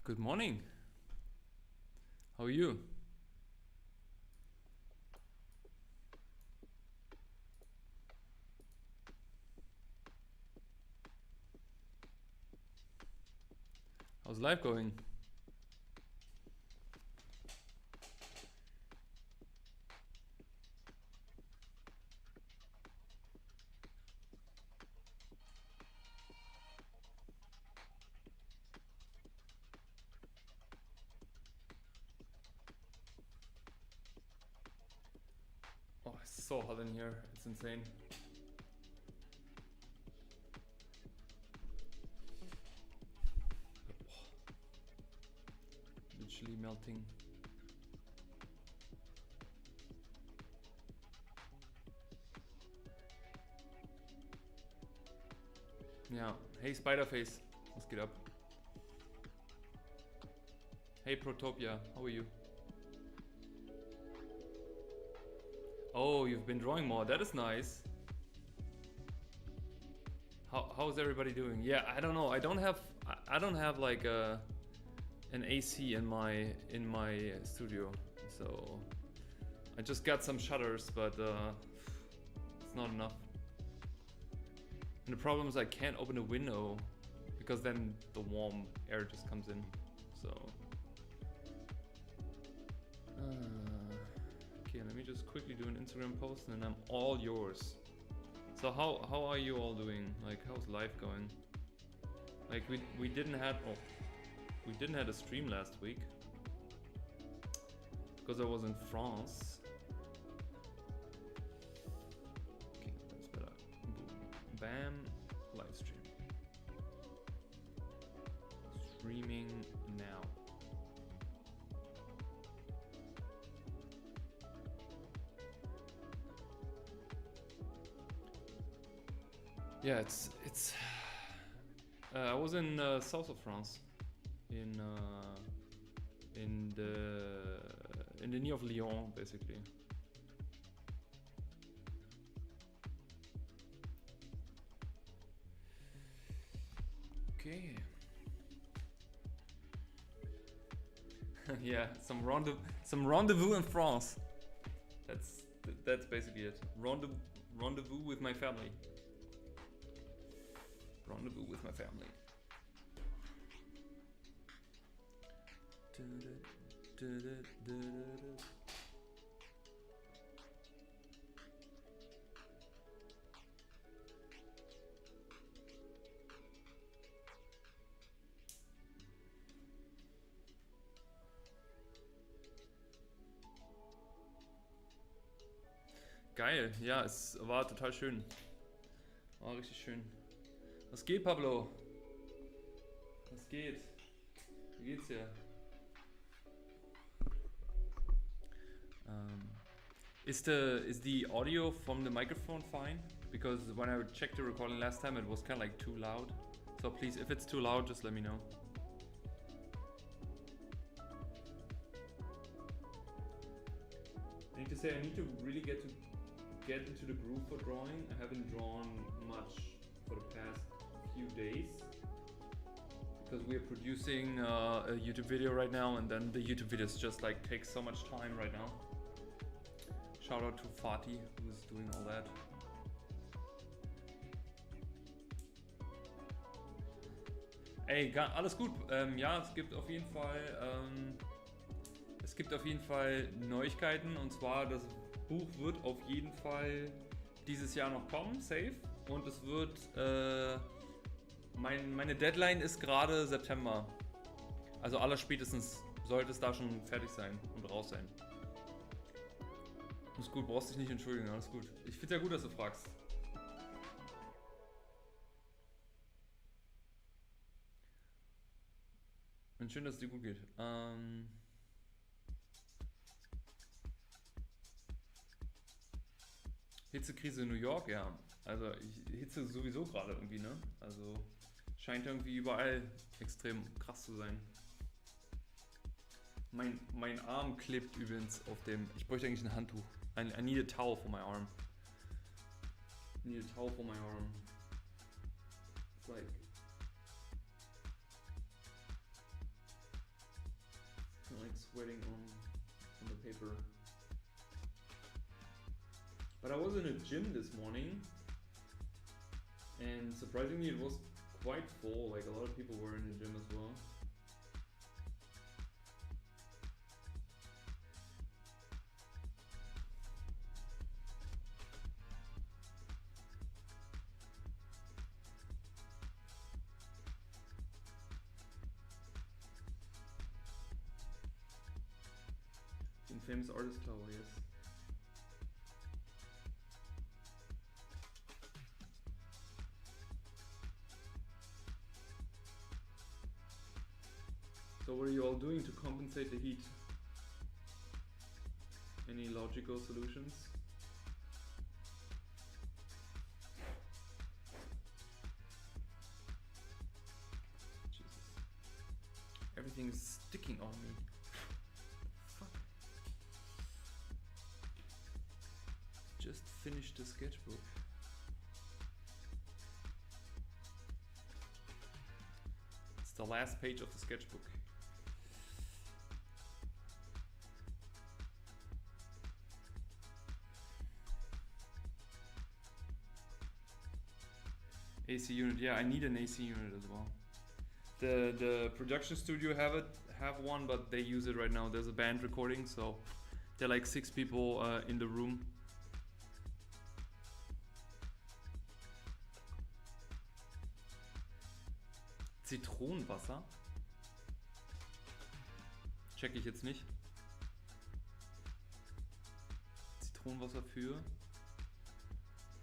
Good morning. How are you? How's life going? Oh, it's so hot in here. It's insane. Literally melting. Yeah. Hey, Spiderface. Let's get up. Hey, Protopia. How are you? Oh, you've been drawing more. That is nice. How's everybody doing? Yeah, I don't know. I don't have like an AC in my studio, so I just got some shutters, but it's not enough. And the problem is I can't open a window because then the warm air just comes in. So okay, let me just quickly do an Instagram post and then I'm all yours. So how are you all doing? Like, how's life going? Like we didn't have a stream last week because I was in France. Okay, that's better. Boom. Bam. Live stream. Streaming now. Yeah, it's. I was in south of France, in the near of Lyon, basically. Okay. Yeah, some rendezvous in France. That's basically it. Rendezvous with my family. Rendezvous with my family. Geil, ja, es war total schön. War richtig schön. Was geht, Pablo? Was geht? Wie geht's dir? Is the audio from the microphone fine? Because when I checked the recording last time, it was kind of like too loud. So please, if it's too loud, just let me know. I need to say, I need to really get into the groove for drawing. I haven't drawn much for the past few days because we are producing a YouTube video right now, and then the YouTube videos just like take so much time right now. Shout out to Fatih, who's doing all that. Ey, alles gut. Ja, es gibt auf jeden Fall Neuigkeiten, und zwar das Buch wird auf jeden Fall dieses Jahr noch kommen, safe. Und es wird, meine Deadline ist gerade September. Also allerspätestens sollte es da schon fertig sein und raus sein. Ist gut, brauchst dich nicht entschuldigen, alles gut. Ich find's ja gut, dass du fragst. Und schön, dass es dir gut geht. Hitzekrise in New York, ja. Also Hitze sowieso gerade irgendwie, ne? Also scheint irgendwie überall extrem krass zu sein. Mein Arm klebt übrigens auf dem... Ich bräuchte eigentlich ein Handtuch. I need a towel for my arm. I need a towel for my arm. It's like... sweating on the paper. But I was in a gym this morning, and surprisingly it was quite full, like a lot of people were in the gym as well. Famous artist tower, yes. So what are you all doing to compensate the heat? Any logical solutions? Jesus. Everything is sticking on me. Just finished the sketchbook. It's the last page of the sketchbook. AC unit, yeah, I need an AC unit as well. The production studio have one, but they use it right now. There's a band recording, so there are like 6 people in the room. Zitronenwasser? Check ich jetzt nicht. Zitronenwasser für?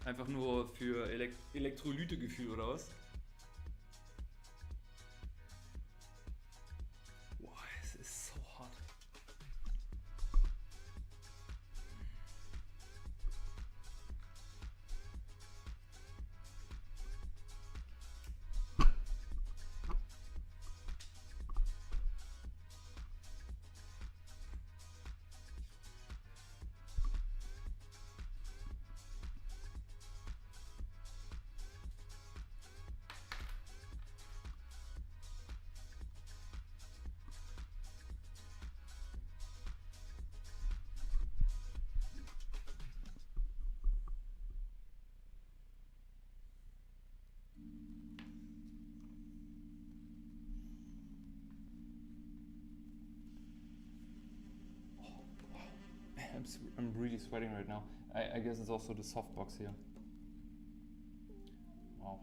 Einfach nur für Elektrolytegefühl oder was? Boah, es ist so hart. I'm really sweating right now. I guess it's also the softbox here. Wow.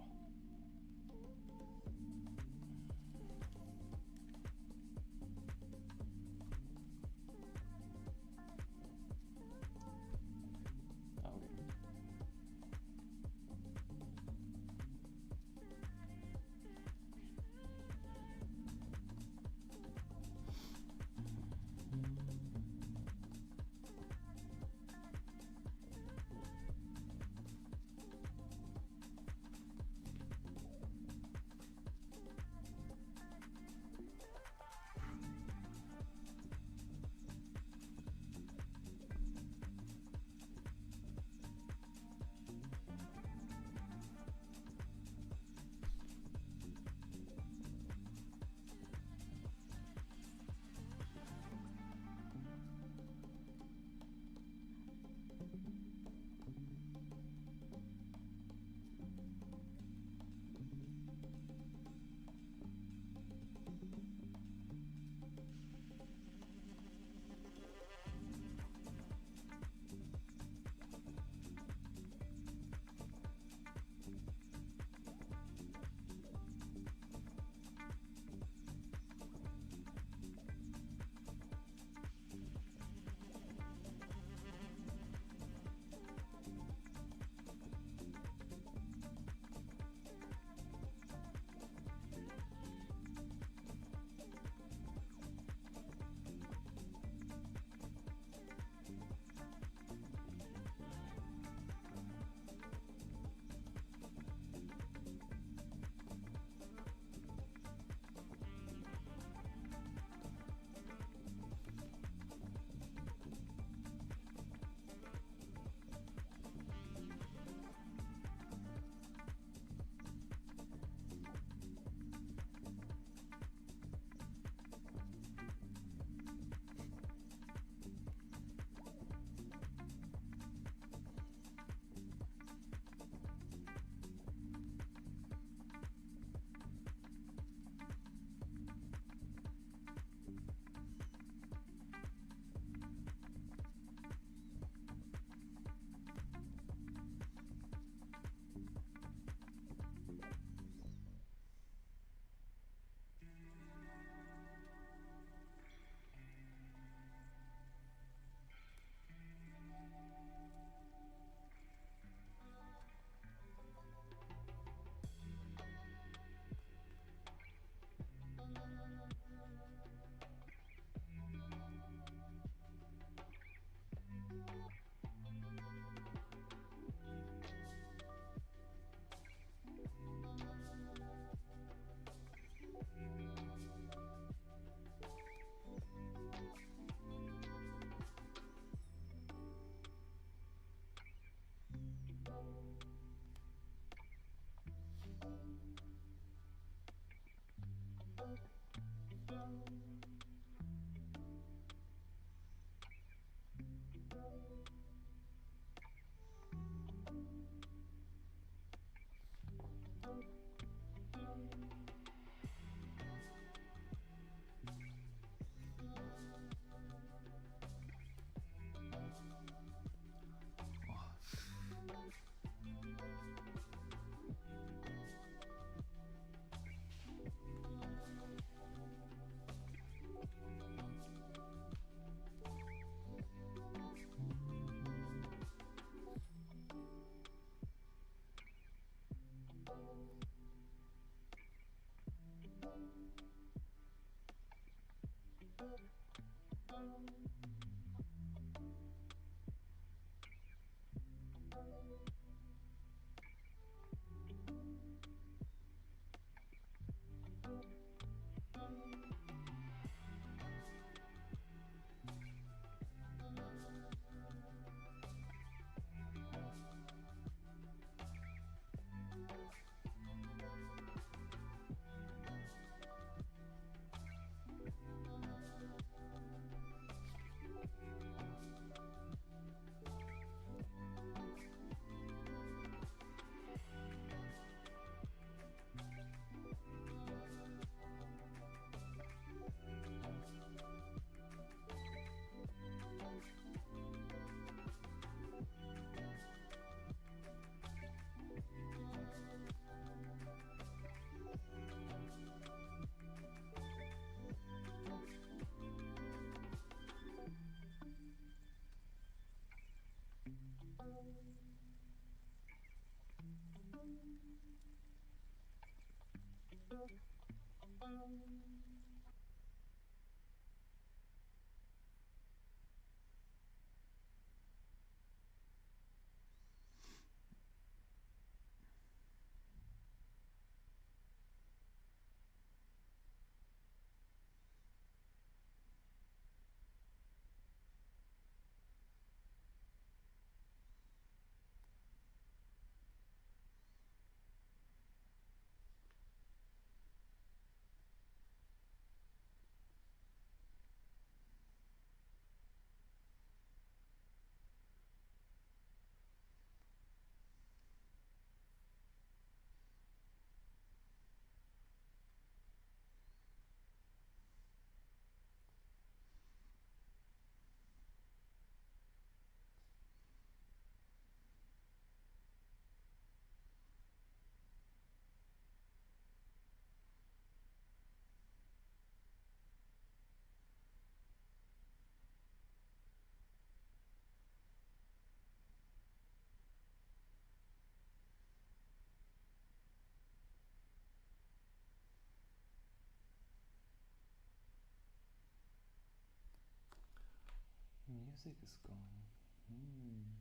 Music is gone. Hmm.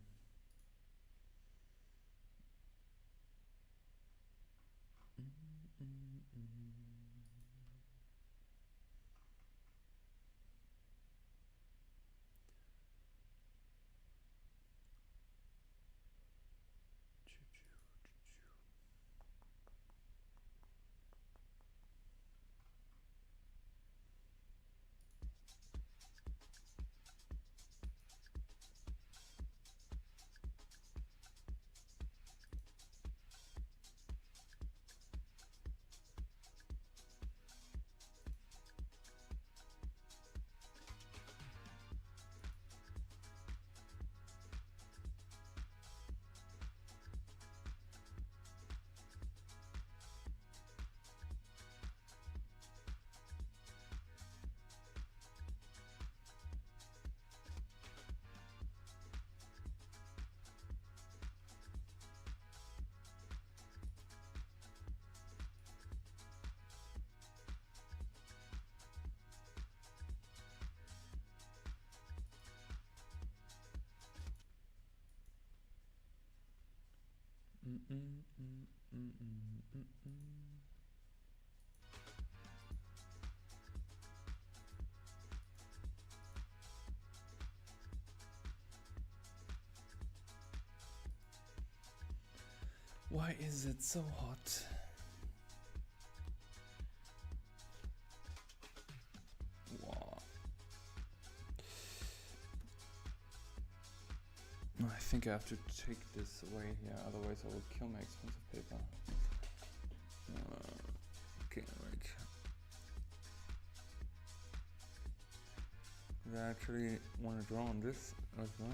Why is it so hot? Wow. I think I have to take this away here, otherwise I will kill my expensive paper. Okay, wait. I actually want to draw on this as well.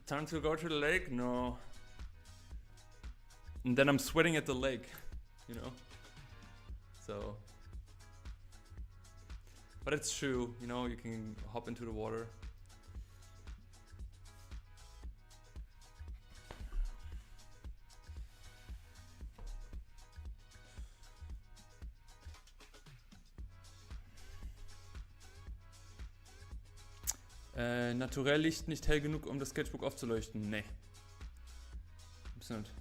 Time to go to the lake? No. And then I'm sweating at the lake, you know? So. But it's true, you know, you can hop into the water. Naturell Licht nicht hell genug, um das Sketchbook aufzuleuchten. Nee. Absolut.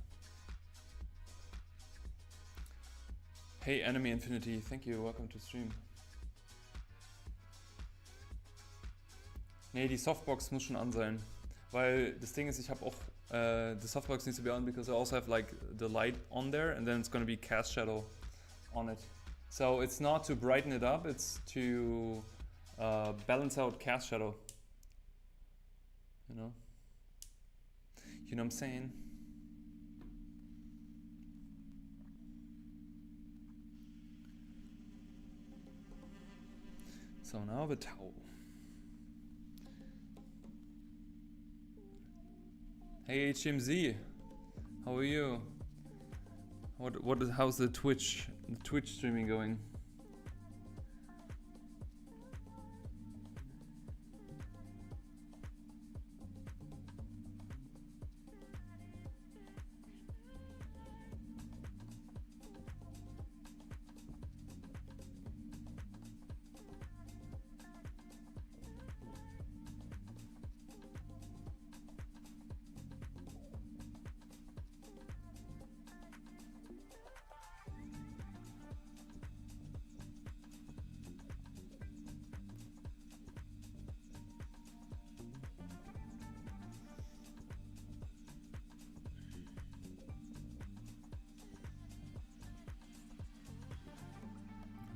Hey Enemy Infinity, thank you, welcome to stream. Nee, die Softbox muss schon an sein. Weil das Ding ist, ich habe auch the softbox needs to be on because I also have like the light on there and then it's gonna be cast shadow on it. So it's not to brighten it up, it's to balance out cast shadow. You know what I'm saying? So now the towel. Hey HMZ, how are you? How's the Twitch streaming going?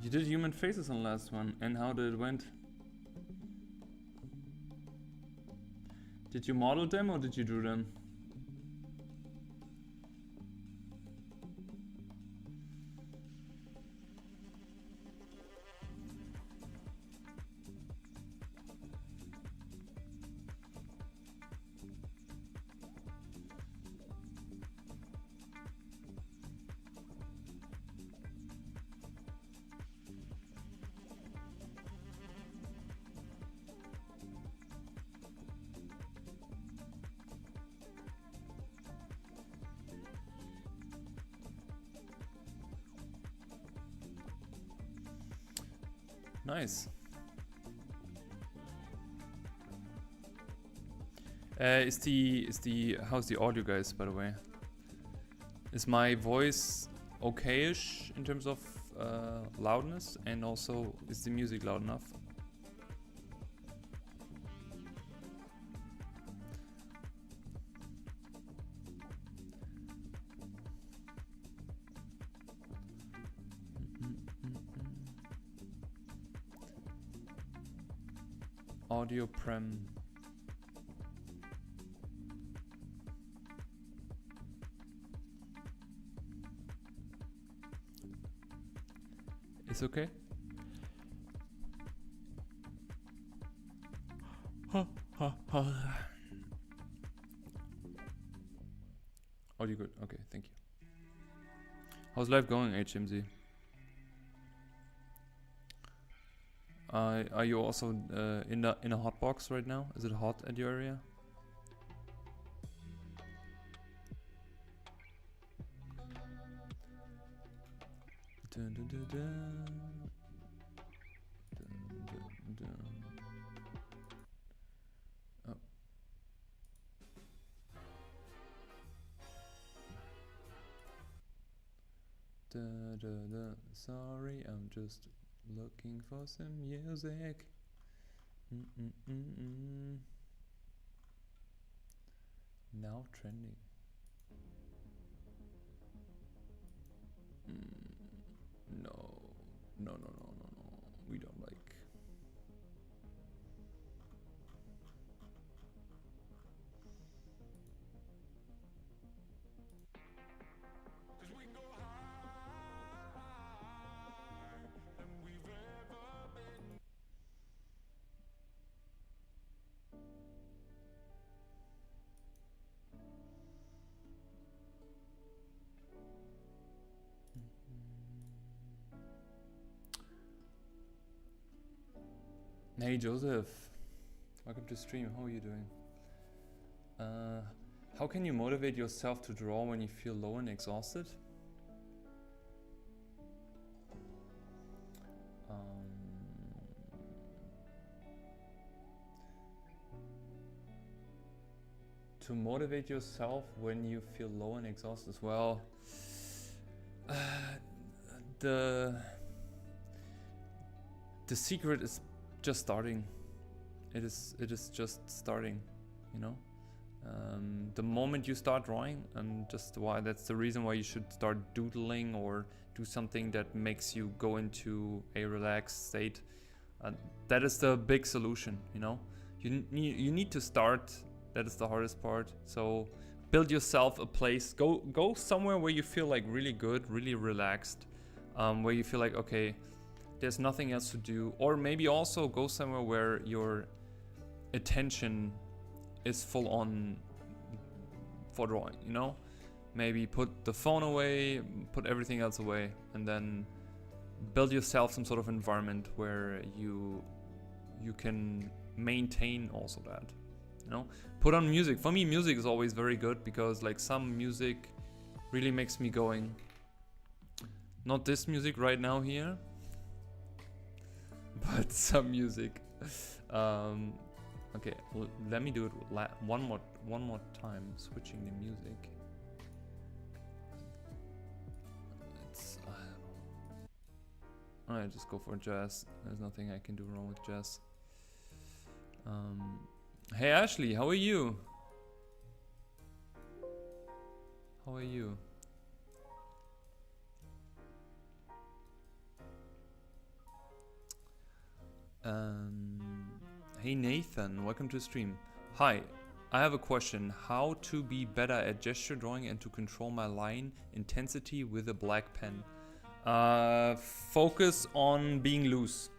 You did human faces on the last one, and how did it went? Did you model them or did you do them? Nice. How's the audio, guys, by the way? Is my voice okay-ish in terms of loudness, and also is the music loud enough? Audio prem. It's okay? Audio good. Okay, thank you. How's life going, HMZ? Are you also in a hot box right now? Is it hot at your area? Dun, dun, dun, dun. Dun, dun, dun. Oh. Da, da, da. Sorry, I'm just looking for some music. Now trending. No. We don't like. Hey Joseph, welcome to stream. How are you doing? How can you motivate yourself to draw when you feel low and exhausted? To motivate yourself when you feel low and exhausted as well. The secret is just starting. It is just starting, you know. The moment you start drawing, and just why that's the reason why you should start doodling or do something that makes you go into a relaxed state. That is the big solution, you know. You need to start. That is the hardest part. So build yourself a place. Go somewhere where you feel like really good, really relaxed, where you feel like, okay, there's nothing else to do. Or maybe also go somewhere where your attention is full on for drawing, you know? Maybe put the phone away, put everything else away, and then build yourself some sort of environment where you can maintain also that, you know? Put on music. For me, music is always very good because like some music really makes me going. Not this music right now here, but some music. Okay, let me do it one more time, switching the music. It's I just go for jazz. There's nothing I can do wrong with jazz. Hey Ashley, how are you? How are you? Hey Nathan, welcome to the stream. Hi, I have a question. How to be better at gesture drawing and to control my line intensity with a black pen? Focus on being loose.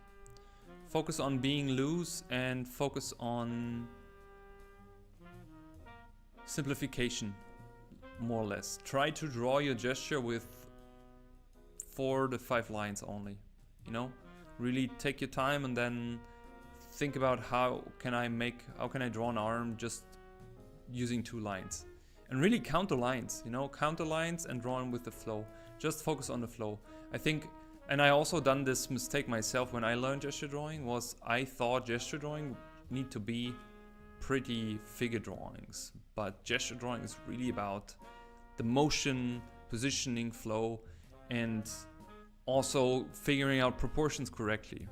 Focus on being loose and focus on simplification, more or less. Try to draw your gesture with 4 to 5 lines only, you know? Really take your time and then think about how can I draw an arm just using 2 lines. And really count the lines, you know, count the lines and draw them with the flow. Just focus on the flow. I think, and I also done this mistake myself when I learned gesture drawing, was I thought gesture drawing need to be pretty figure drawings. But gesture drawing is really about the motion, positioning, flow, and also figuring out proportions correctly.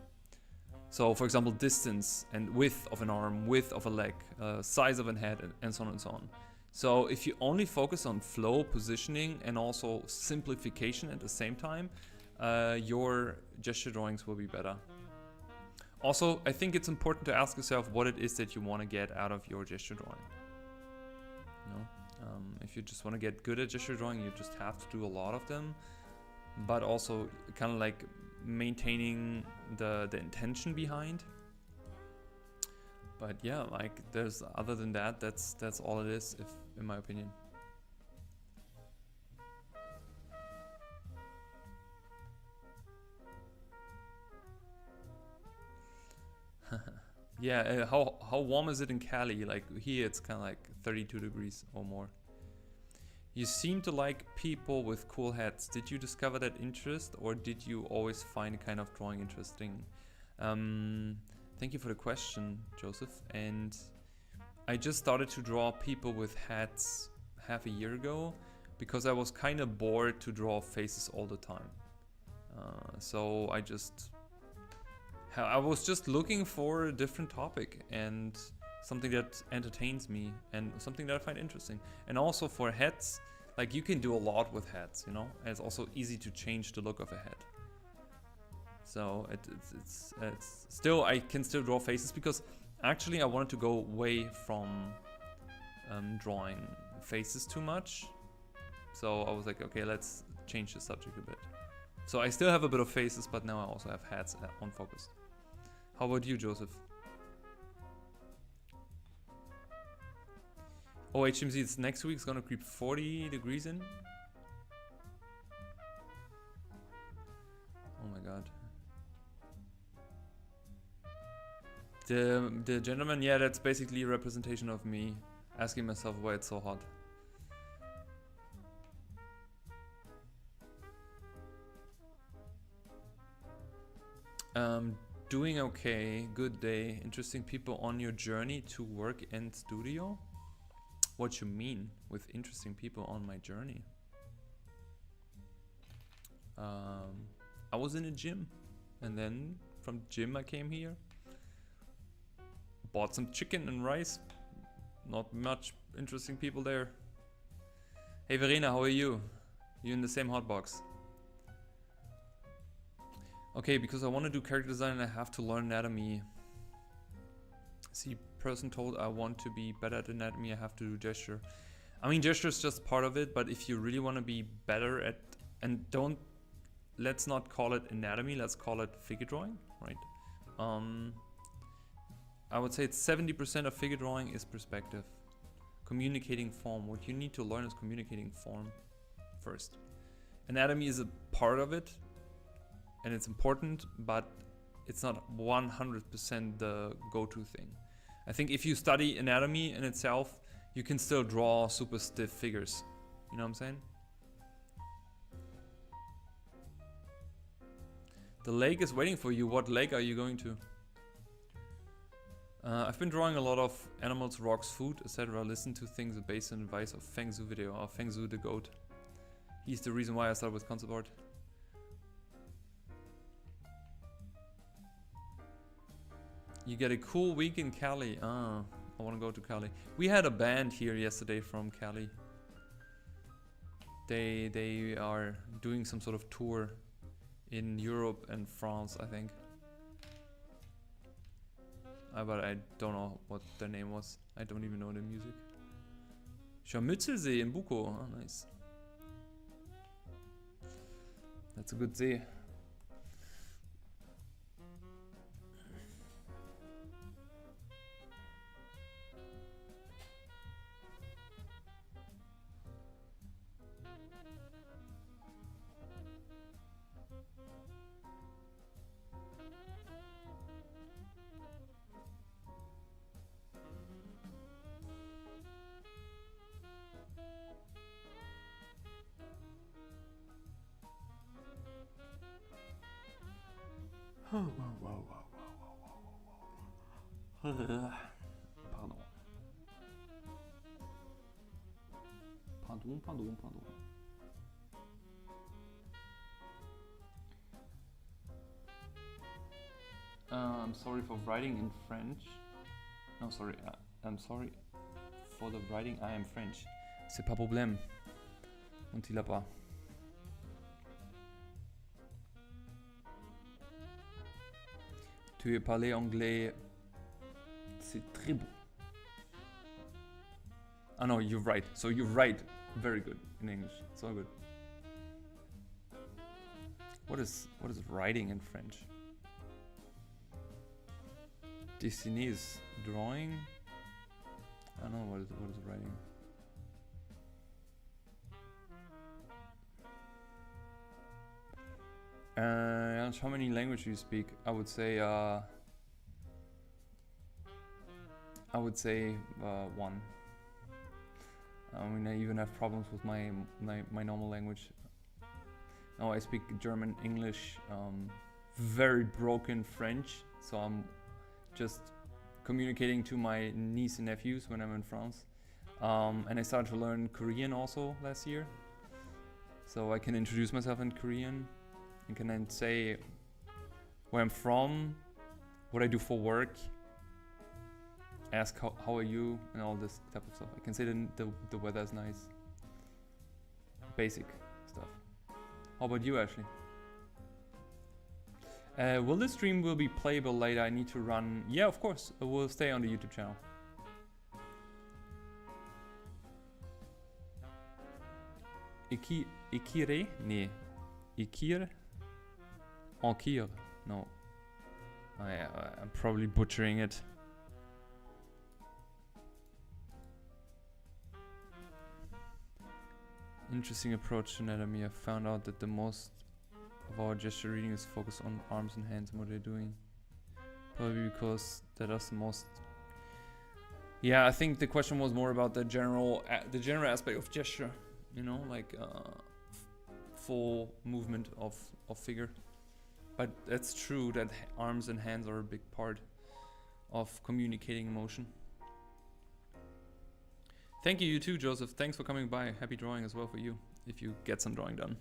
So for example, distance and width of an arm, width of a leg, size of a head, and so on and so on. So if you only focus on flow, positioning, and also simplification at the same time, your gesture drawings will be better. Also, I think it's important to ask yourself what it is that you want to get out of your gesture drawing. You know? If you just want to get good at gesture drawing, you just have to do a lot of them. But also kind of like maintaining the intention behind. But yeah, like there's other than that, that's all it is, if in my opinion. Yeah, how warm is it in Cali? Like here it's kind of like 32 degrees or more. You seem to like people with cool hats. Did you discover that interest, or did you always find kind of drawing interesting? Thank you for the question, Joseph. And I just started to draw people with hats half a year ago because I was kind of bored to draw faces all the time. So I was just looking for a different topic and something that entertains me and something that I find interesting. And also for hats, like you can do a lot with hats, you know? And it's also easy to change the look of a hat. So it's still, I can still draw faces because actually I wanted to go away from drawing faces too much. So I was like, okay, let's change the subject a bit. So I still have a bit of faces, but now I also have hats on focus. How about you, Joseph? Oh, HMZ, it's next week. It's gonna creep 40 degrees in. Oh my god. The gentleman, yeah, that's basically a representation of me asking myself why it's so hot. Doing okay, good day, interesting people on your journey to work and studio? What you mean with interesting people on my journey? I was in a gym, and then from the gym I came here, bought some chicken and rice. Not much interesting people there. Hey Verena, how are you? You in the same hotbox? Okay, because I want to do character design and I have to learn anatomy. See, person told I want to be better at anatomy, I have to do gesture. I mean, gesture is just part of it, but if you really want to be better at, and let's not call it anatomy, let's call it figure drawing, right? I would say it's 70% of figure drawing is perspective. Communicating form. What you need to learn is communicating form first. Anatomy is a part of it, and it's important, but it's not 100% the go-to thing. I think if you study anatomy in itself, you can still draw super stiff figures. You know what I'm saying? The lake is waiting for you. What lake are you going to? I've been drawing a lot of animals, rocks, food, etc. Listen to things based on advice of Feng Zhu video, or Feng Zhu the goat. He's the reason why I started with concept art. You get a cool week in Cali. I want to go to Cali. We had a band here yesterday from Cali. They are doing some sort of tour in Europe and France, I think. But I don't know what their name was. I don't even know the music. Scharmützelsee in Buko. Oh, nice. That's a good see. Pardon. I'm sorry for writing in French. No, sorry. I'm sorry for the writing. I am French. C'est pas problème. On t'y l'a pas. Tu parles anglais. C'est très beau. Oh no, you're right. So you write very good in English. It's all good. What is writing in French? Dessiner is drawing. I don't know what is writing. How many languages do you speak? I would say one. I mean, I even have problems with my normal language. Now I speak German, English, very broken French. So I'm just communicating to my niece and nephews when I'm in France. And I started to learn Korean also last year. So I can introduce myself in Korean and can then say where I'm from, what I do for work, ask how are you, and all this type of stuff. I can say the weather is nice. Basic stuff. How about you, Ashley? Will this stream will be playable later? I need to run. Yeah, of course. It will stay on the YouTube channel. Ikire? Nee. Ikir? Enkir? No. I'm probably butchering it. Interesting approach to anatomy. I found out that the most of our gesture reading is focused on arms and hands and what they're doing. Probably because that is the most. Yeah, I think the question was more about the general aspect of gesture. You know, like full movement of figure. But that's true that arms and hands are a big part of communicating emotion. Thank you too, Joseph. Thanks for coming by. Happy drawing as well for you, if you get some drawing done.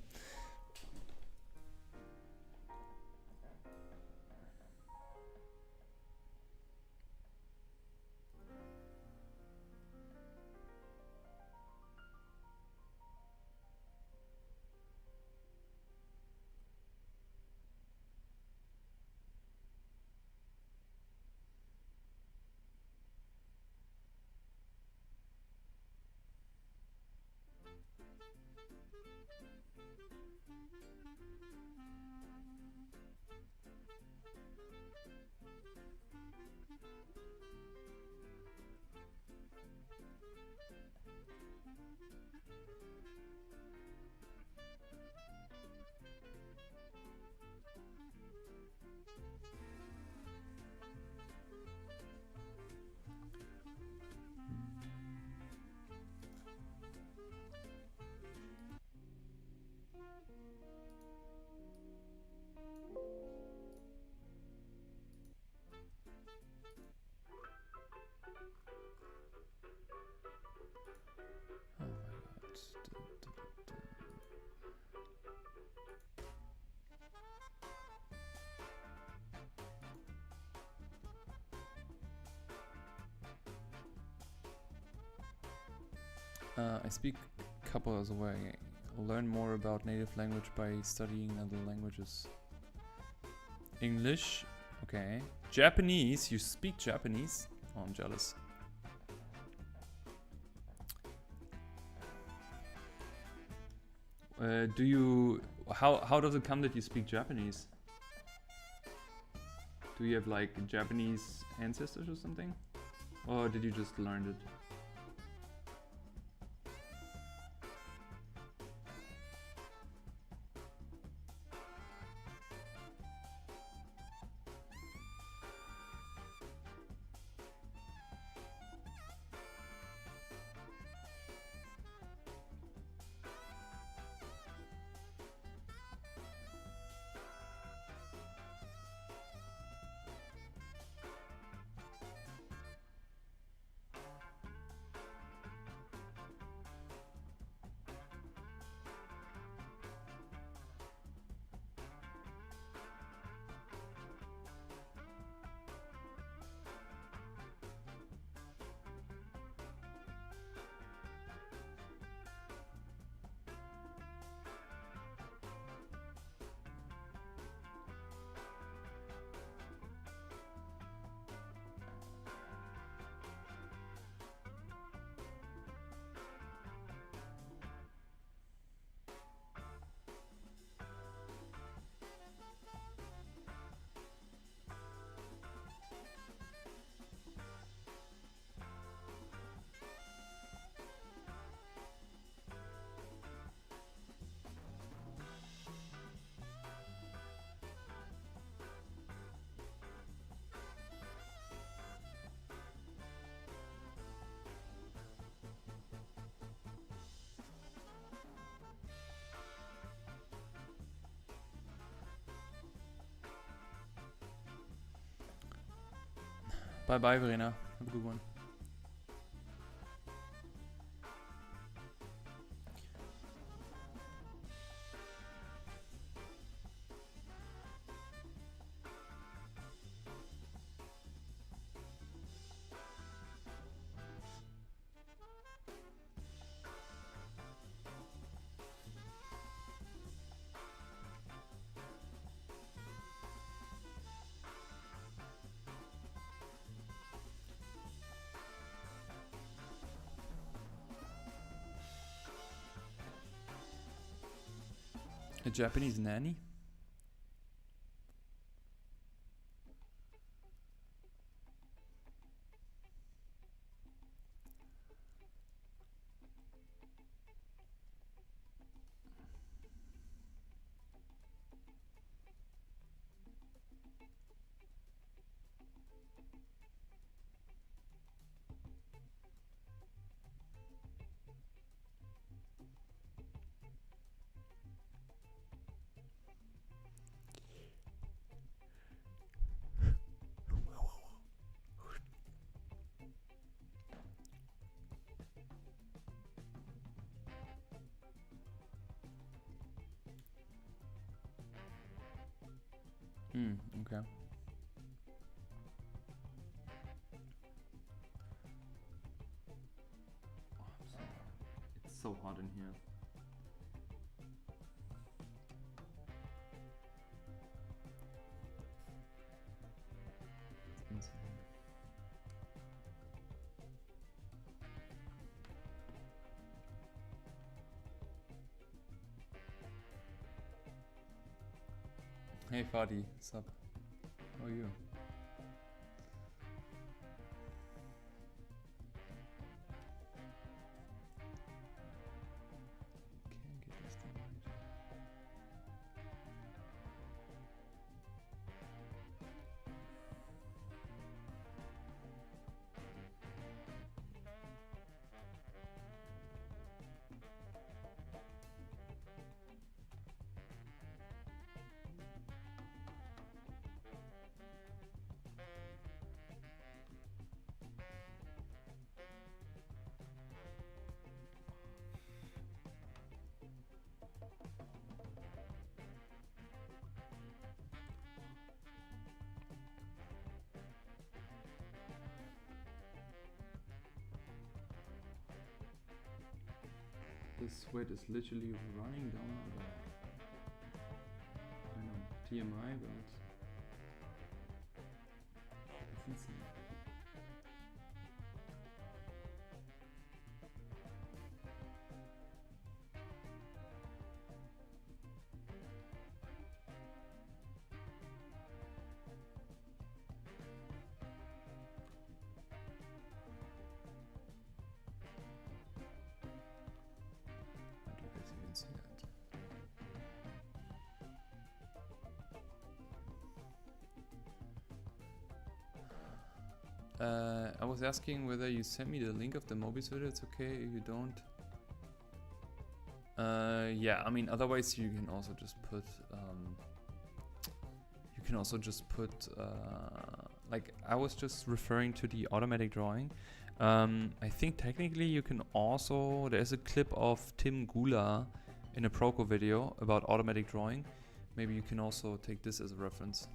I speak a couple of ways. Learn more about native language by studying other languages. English, okay. Japanese, you speak Japanese? Oh, I'm jealous. How does it come that you speak Japanese? Do you have like Japanese ancestors or something? Or did you just learn it? Bye bye, Verena. Have a good one. A Japanese nanny? Okay. It's so hot in here. It's insane. Hey Fadi, what's up? How are you? Can't get this thing right. The sweat is literally running down my back. I know, TMI, but it's insane. How do you guys even see that? I was asking whether you sent me the link of the Mobius video. It's okay if you don't. Yeah, I mean, otherwise you can also just put like I was just referring to the automatic drawing. I think technically you can also, there's a clip of Tim Gula in a Proco video about automatic drawing. Maybe you can also take this as a reference.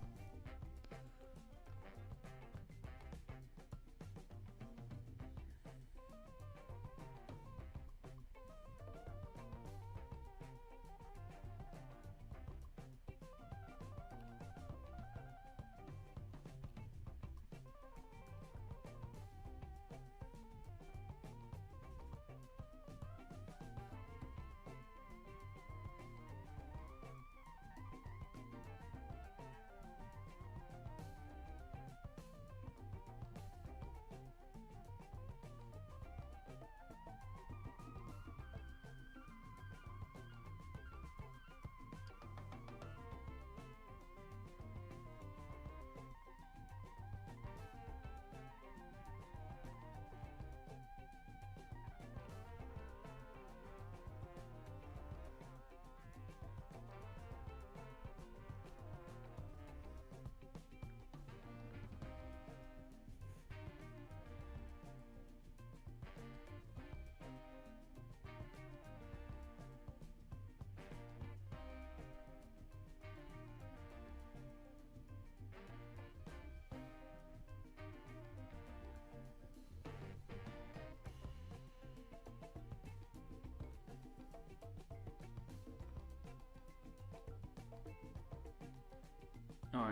Oh,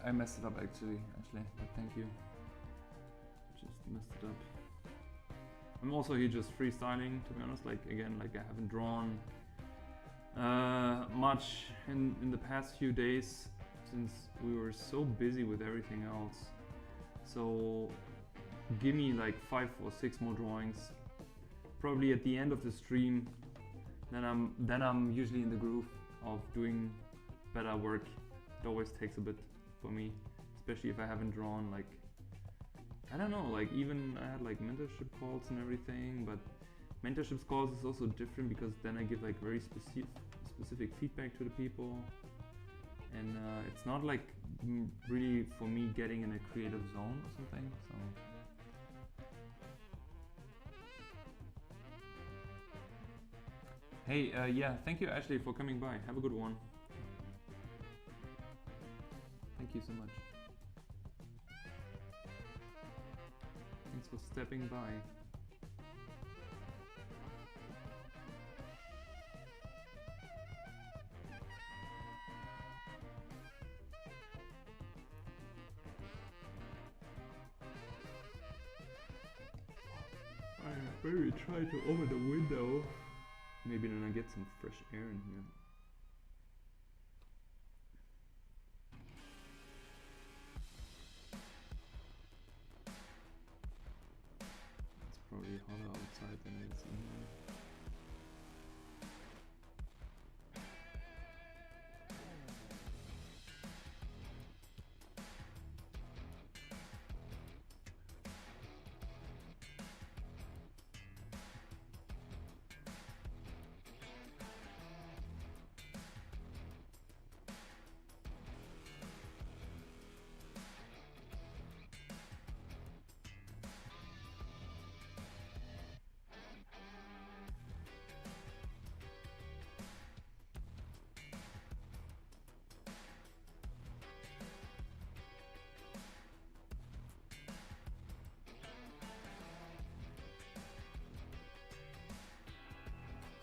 I messed it up actually, but thank you. Just messed it up. I'm also here just freestyling, to be honest. Like again, like I haven't drawn much in the past few days since we were so busy with everything else. So give me like 5 or 6 more drawings, probably at the end of the stream. Then I'm usually in the groove of doing better work. It always takes a bit for me, especially if I haven't drawn, like, I don't know, like even I had like mentorship calls and everything, but mentorship calls is also different because then I give like very specific feedback to the people, and it's not like really for me getting in a creative zone or something. So hey, yeah, thank you Ashley for coming by. Have a good one. Thank you so much. Thanks for stepping by. I maybe try to open the window. Maybe then I get some fresh air in here. It's probably hotter outside than it is in here.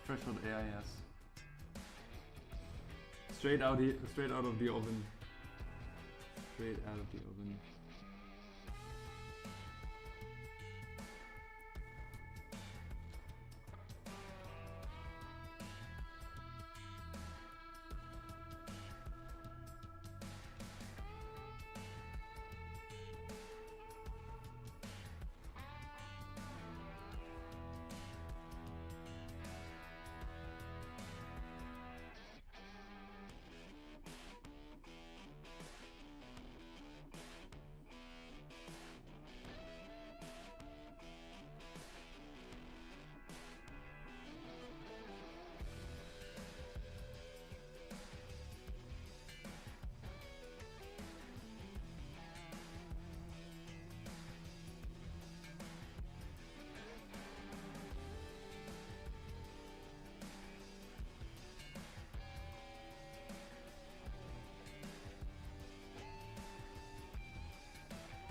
Fresh hot air, yes. Straight out of the oven. Straight out of the oven.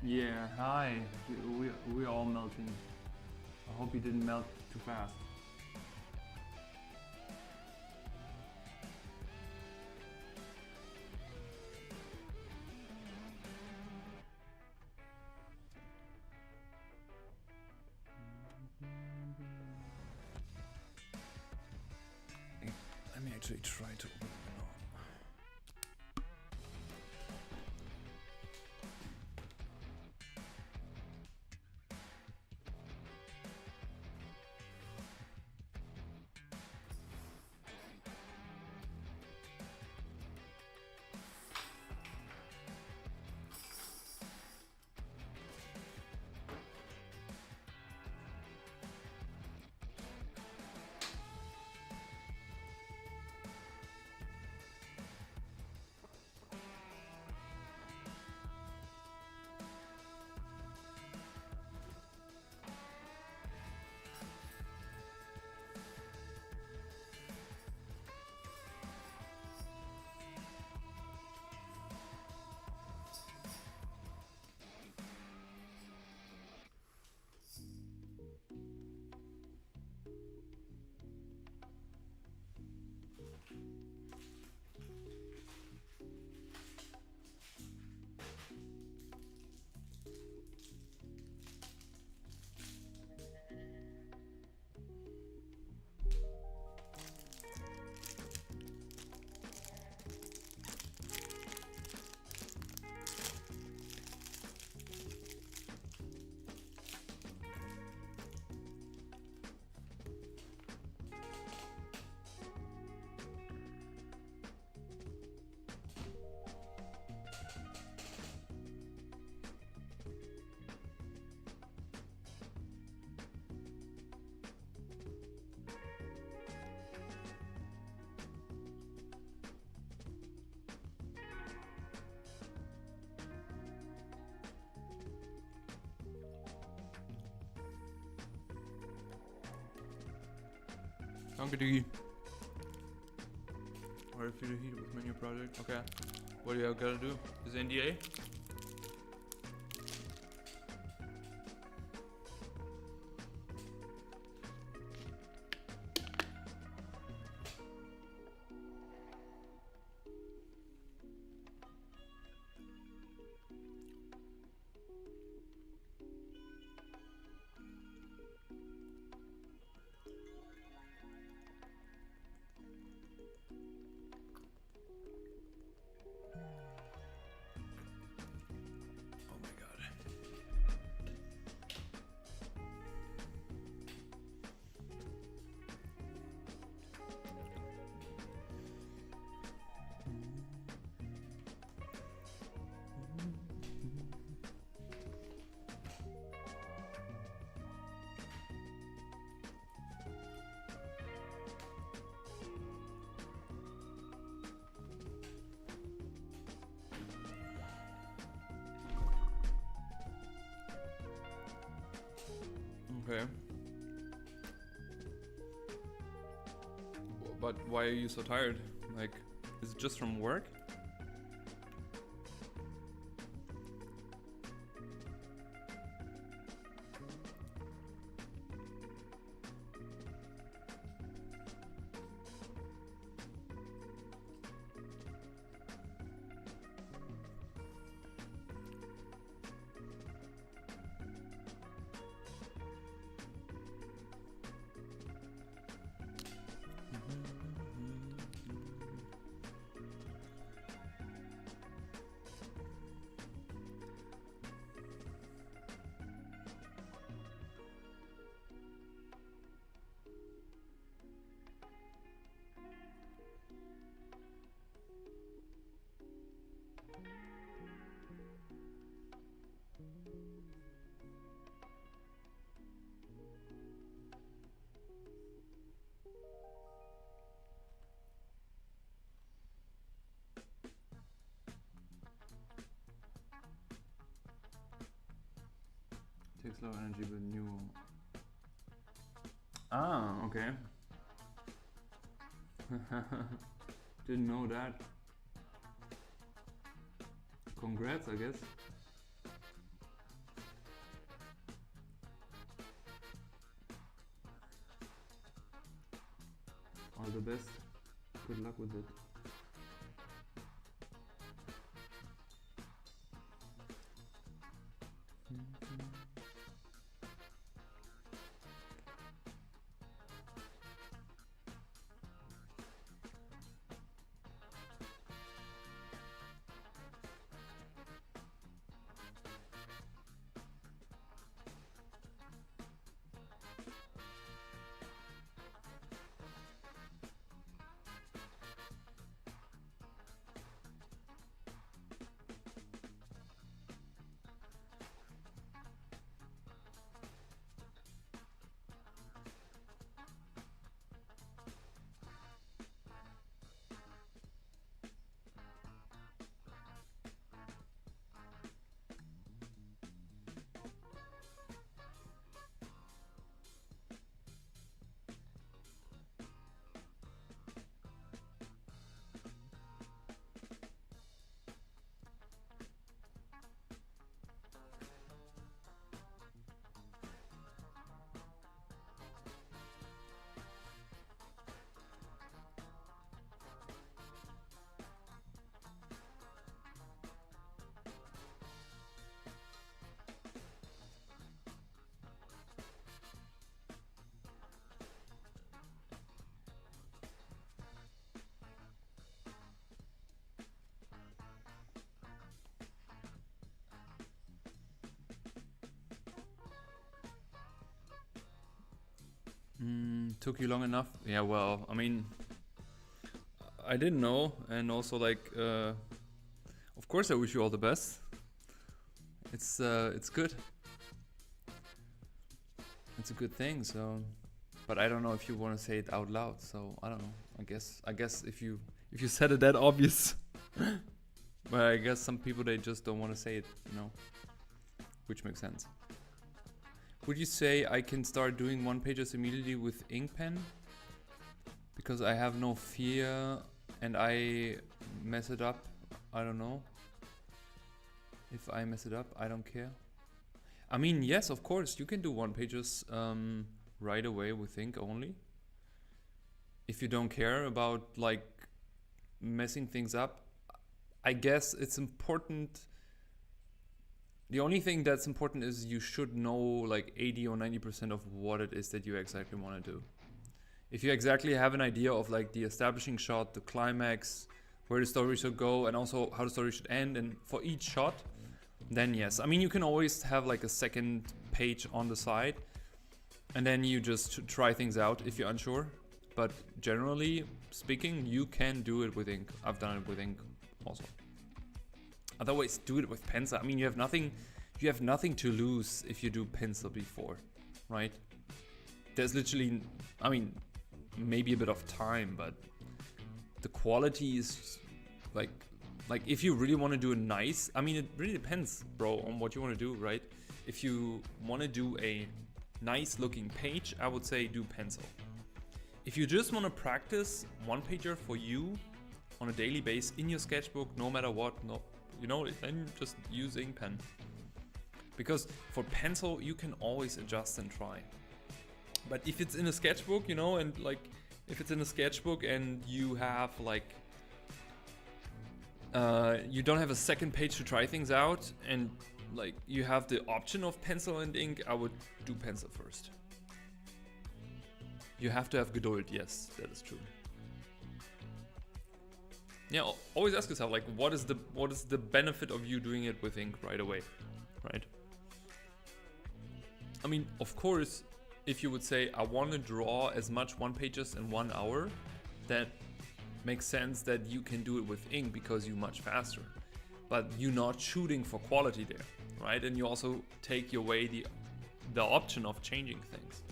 Yeah, hi. We're all melting. I hope you didn't melt too fast. Let me actually try to open it now. Danke, Digi. Or if you do heat with menu project. Okay. What do you gotta do? Is NDA? Okay. But why are you so tired? Like, is it just from work? Takes low energy but new. Ah, okay. Didn't know that. Congrats, I guess. All the best. Good luck with it. Took you long enough? Yeah, well, I mean, I didn't know, and also like, of course, I wish you all the best. It's good. It's a good thing. So, but I don't know if you want to say it out loud. So I don't know. I guess if you said it that obvious, but I guess some people they just don't want to say it, you know, which makes sense. Would you say I can start doing one pages immediately with ink pen? because I have no fear and I mess it up. I don't know. If I mess it up, I don't care. I mean, yes, of course, you can do one pages right away with ink only. If you don't care about like messing things up, I guess it's important. The only thing that's important is you should know like 80 or 90% of what it is that you exactly want to do. If you exactly have an idea of like the establishing shot, the climax, where the story should go, and also how the story should end, and for each shot, then yes. I mean, you can always have like a second page on the side, and then you just try things out if you're unsure. But generally speaking, you can do it with ink. I've done it with ink also. Otherwise, do it with pencil. I mean, you have nothing to lose if you do pencil before, right? There's literally, I mean, maybe a bit of time, but the quality is like if you really want to do a nice, I mean, it really depends, bro, on what you want to do, right? If you want to do a nice looking page, I would say do pencil. If you just want to practice one pager for you on a daily basis in your sketchbook, no matter what, no, you know, then just use ink pen. Because for pencil, you can always adjust and try. But if it's in a sketchbook, you know, and like if it's in a sketchbook and you have like you don't have a second page to try things out, and like you have the option of pencil and ink, I would do pencil first. You have to have Geduld, yes, that is true. Yeah, always ask yourself like what is the benefit of you doing it with ink right away, right? I mean, of course, if you would say I want to draw as much one pages in 1 hour, that makes sense that you can do it with ink because you're much faster. But you're not shooting for quality there, right? And you also take away the option of changing things.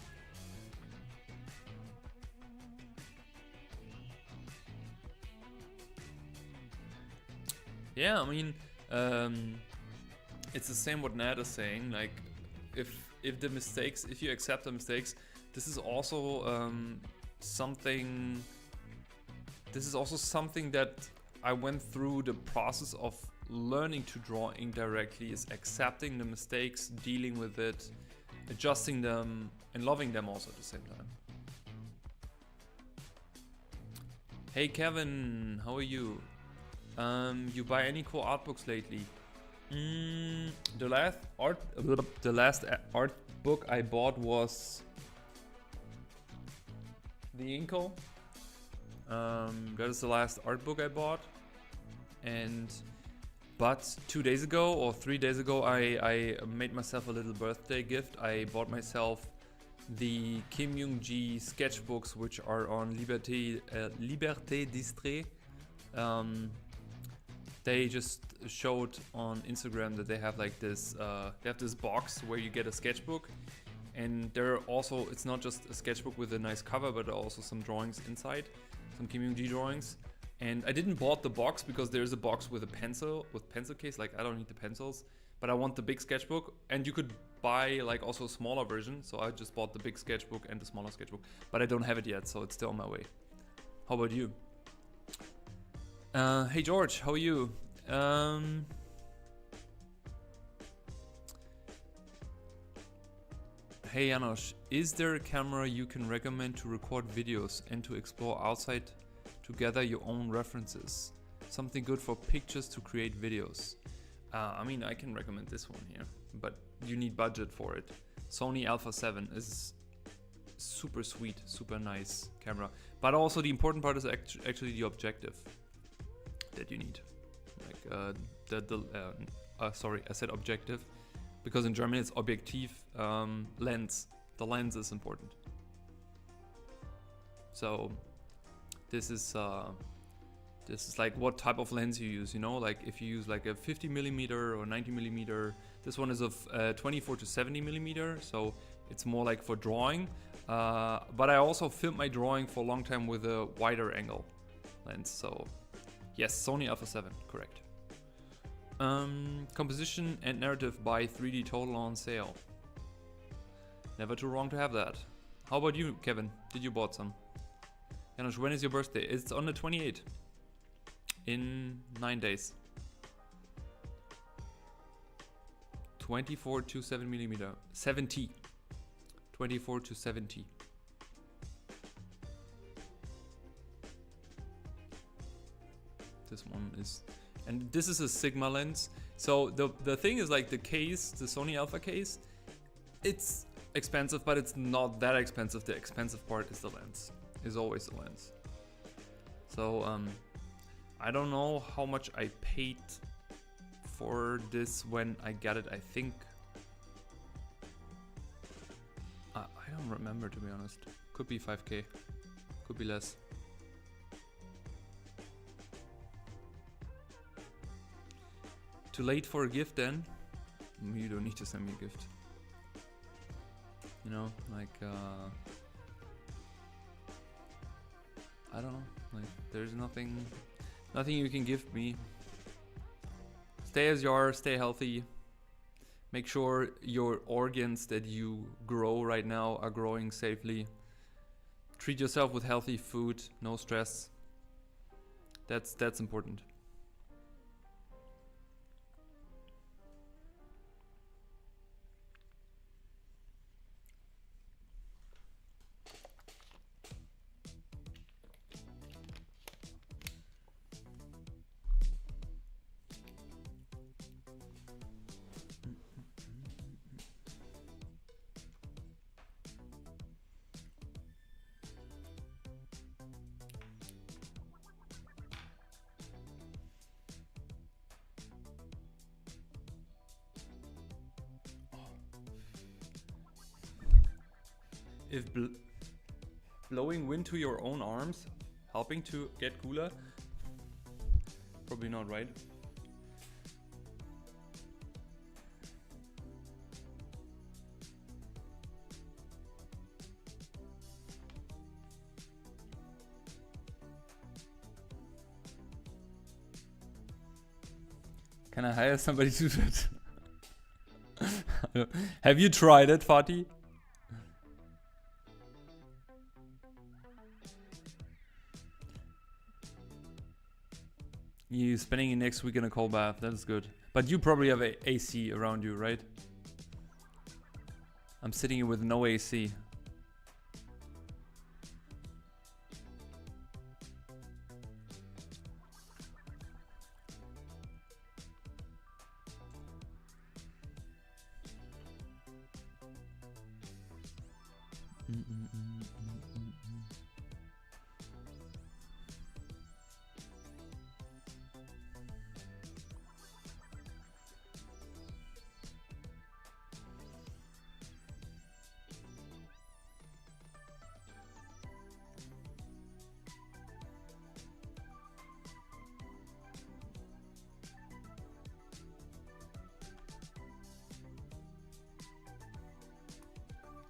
Yeah, I mean, it's the same what Nat is saying. Like, if you accept the mistakes, this is also something. This is also something that I went through the process of learning to draw indirectly, is accepting the mistakes, dealing with it, adjusting them, and loving them also at the same time. Hey Kevin, how are you? You buy any cool art books lately? The last art book I bought was the Inco. That is the last art book I bought, but 2 days ago or 3 days ago I made myself a little birthday gift. I bought myself the Kim Young-ji sketchbooks, which are on Liberté Distrait. They just showed on Instagram that they have like this box where you get a sketchbook, and there are also, it's not just a sketchbook with a nice cover, but also some drawings inside, some Kim Young-ji drawings. And I didn't bought the box because there's a box with a pencil case. Like, I don't need the pencils, but I want the big sketchbook, and you could buy like also a smaller version. So I just bought the big sketchbook and the smaller sketchbook, but I don't have it yet, so it's still on my way. How about you? Hey George, how are you? Hey Janosch, is there a camera you can recommend to record videos and to explore outside to gather your own references? Something good for pictures to create videos. I mean, I can recommend this one here, but you need budget for it. Sony Alpha 7 is super sweet, super nice camera. But also the important part is actually the objective that you need. Like sorry, I said objective because in German it's Objektiv, lens. The lens is important. So this is like what type of lens you use, you know, like if you use like a 50mm or 90mm. This one is of 24 to 70mm, so it's more like for drawing. But I also filmed my drawing for a long time with a wider angle lens, so yes, Sony Alpha 7, correct. Composition and narrative by 3D Total on sale. Never too wrong to have that. How about you, Kevin? Did you bought some? Janusz, when is your birthday? It's on the 28th. In 9 days. 24 to 7 millimeter. 70. 24 to 70. This one is, and this is a Sigma lens. So the thing is, like, the case, the Sony Alpha case, it's expensive, but it's not that expensive. The expensive part is the lens. Is always the lens. So I don't know how much I paid for this when I got it. I think I don't remember, to be honest. Could be 5K, could be less. Too late for a gift then? You don't need to send me a gift. You know, like I don't know, like there's nothing you can give me. Stay as you are, stay healthy. Make sure your organs that you grow right now are growing safely. Treat yourself with healthy food, no stress. That's important. If blowing wind to your own arms helping to get cooler? Probably not, right? Can I hire somebody to do that? Have you tried it, Fatih? You spending next week in a cold bath, that is good. But you probably have a AC around you, right? I'm sitting here with no AC.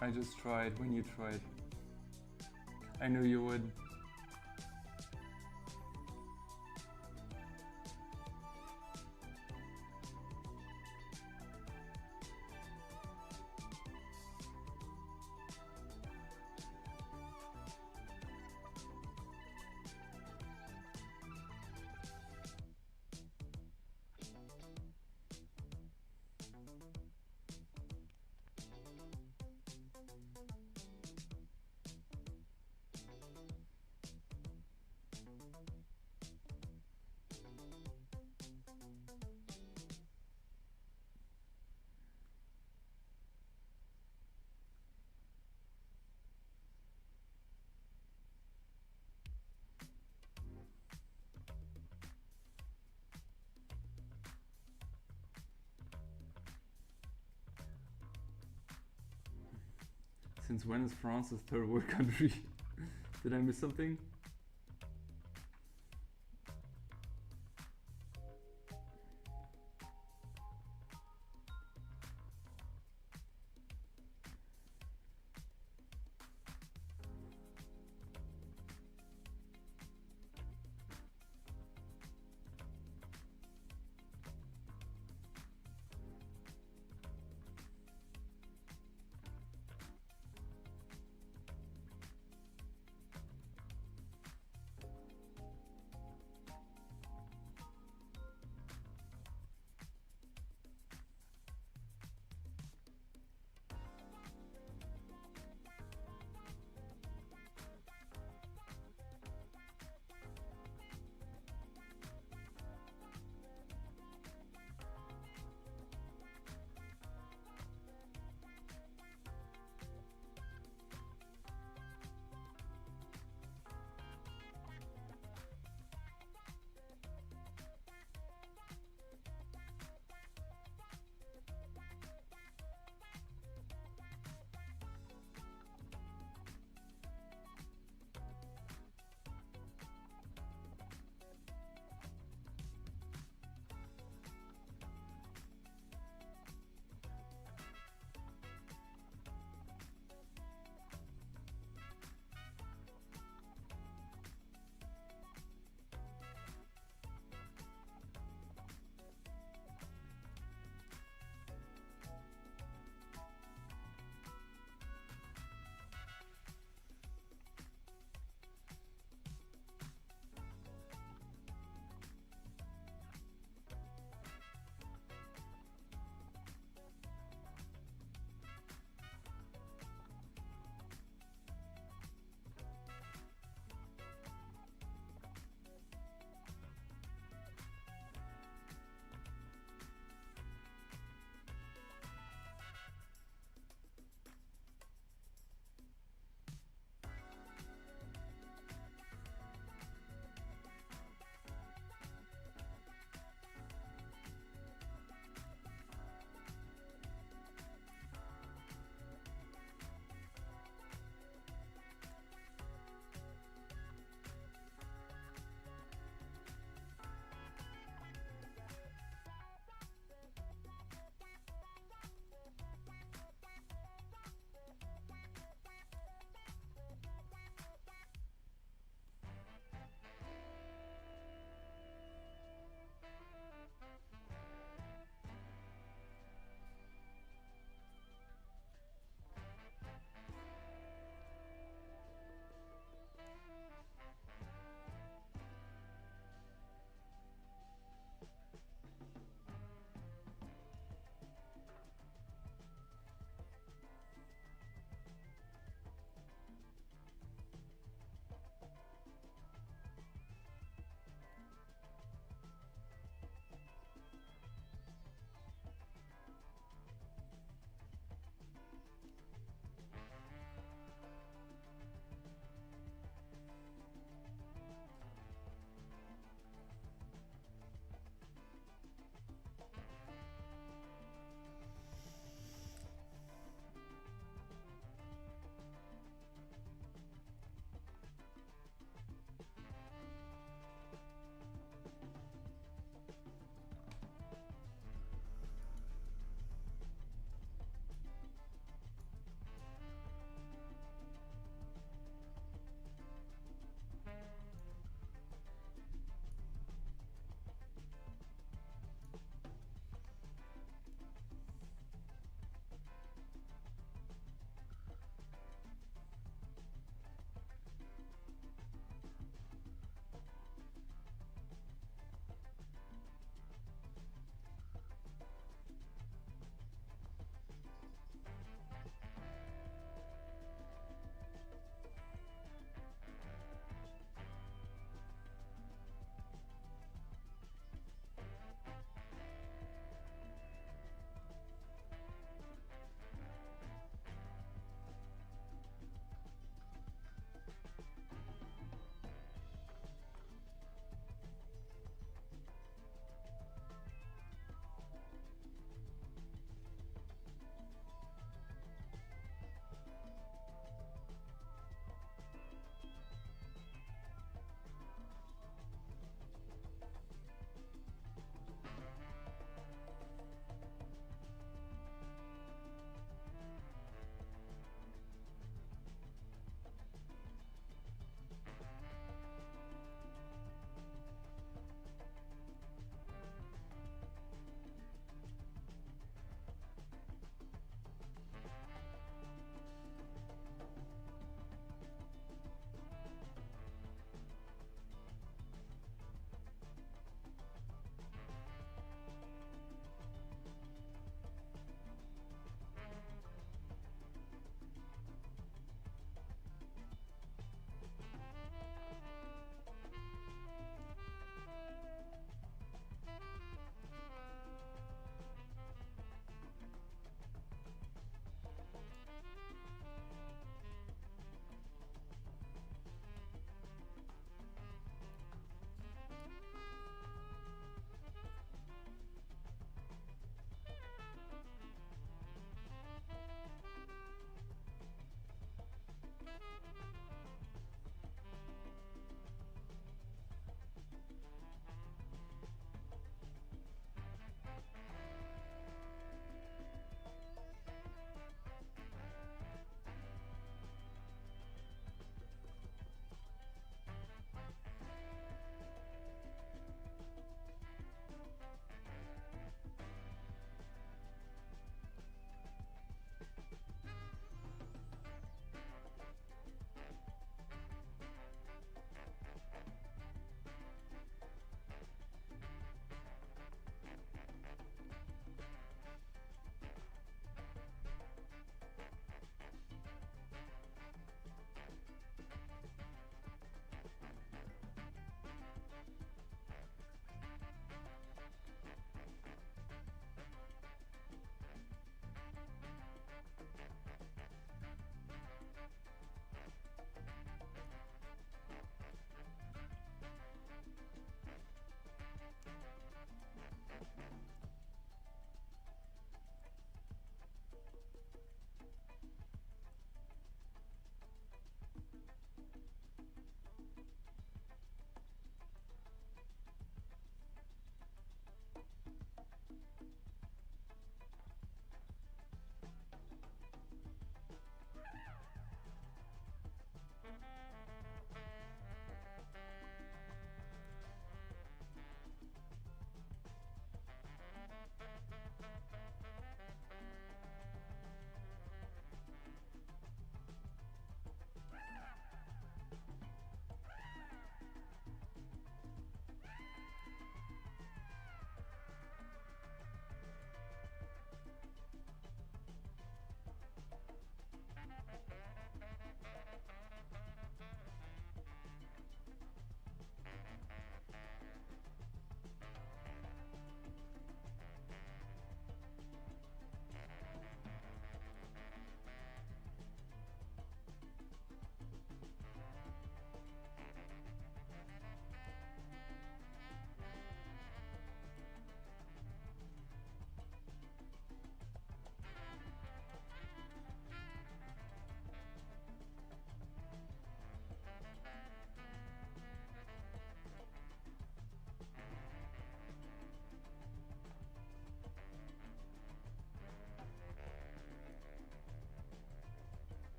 I just tried when you tried. I knew you would. Since when is France a third world country? Did I miss something?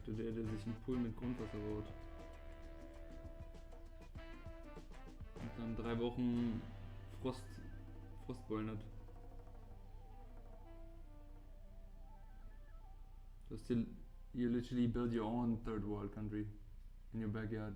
sagte der sich einen Pool mit Grundwasser baut. Und dann 3 Wochen Frostbeulen hat. You literally build your own third world country in your backyard.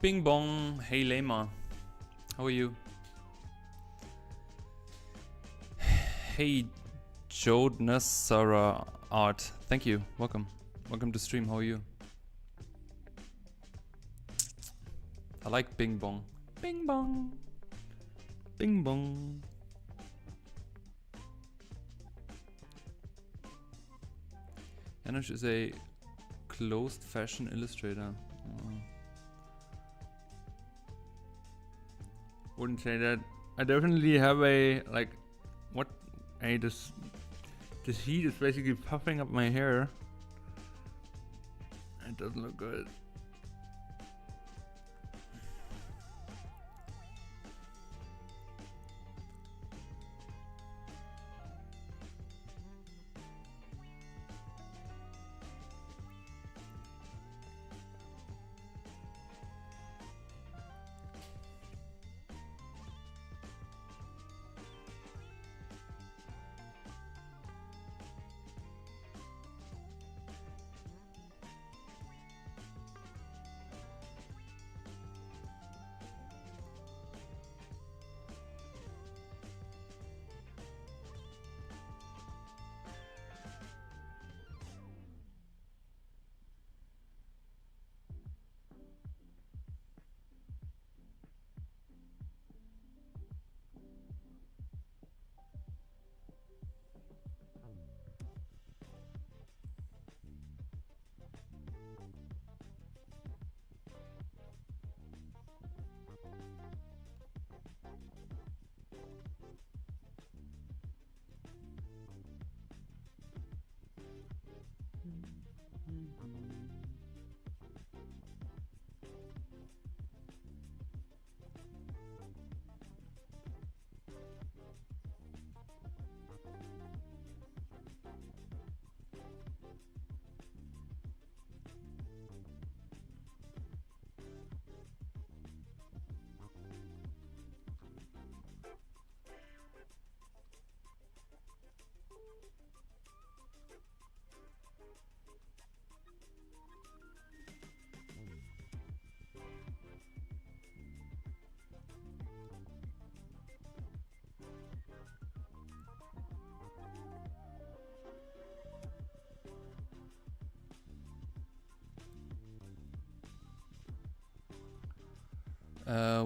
Bing bong, hey Lema, how are you? Hey Jodness Sarah Art, thank you, welcome to stream, how are you? I like bing bong, bing bong, bing bong. Janusz is a closed fashion illustrator. Wouldn't say that. I definitely have a like what this heat is basically puffing up my hair. It doesn't look good.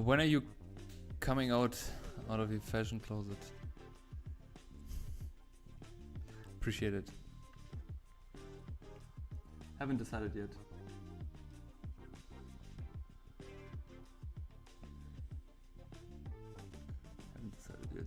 When are you coming out of your fashion closet? Appreciate it. Haven't decided yet. Haven't decided yet.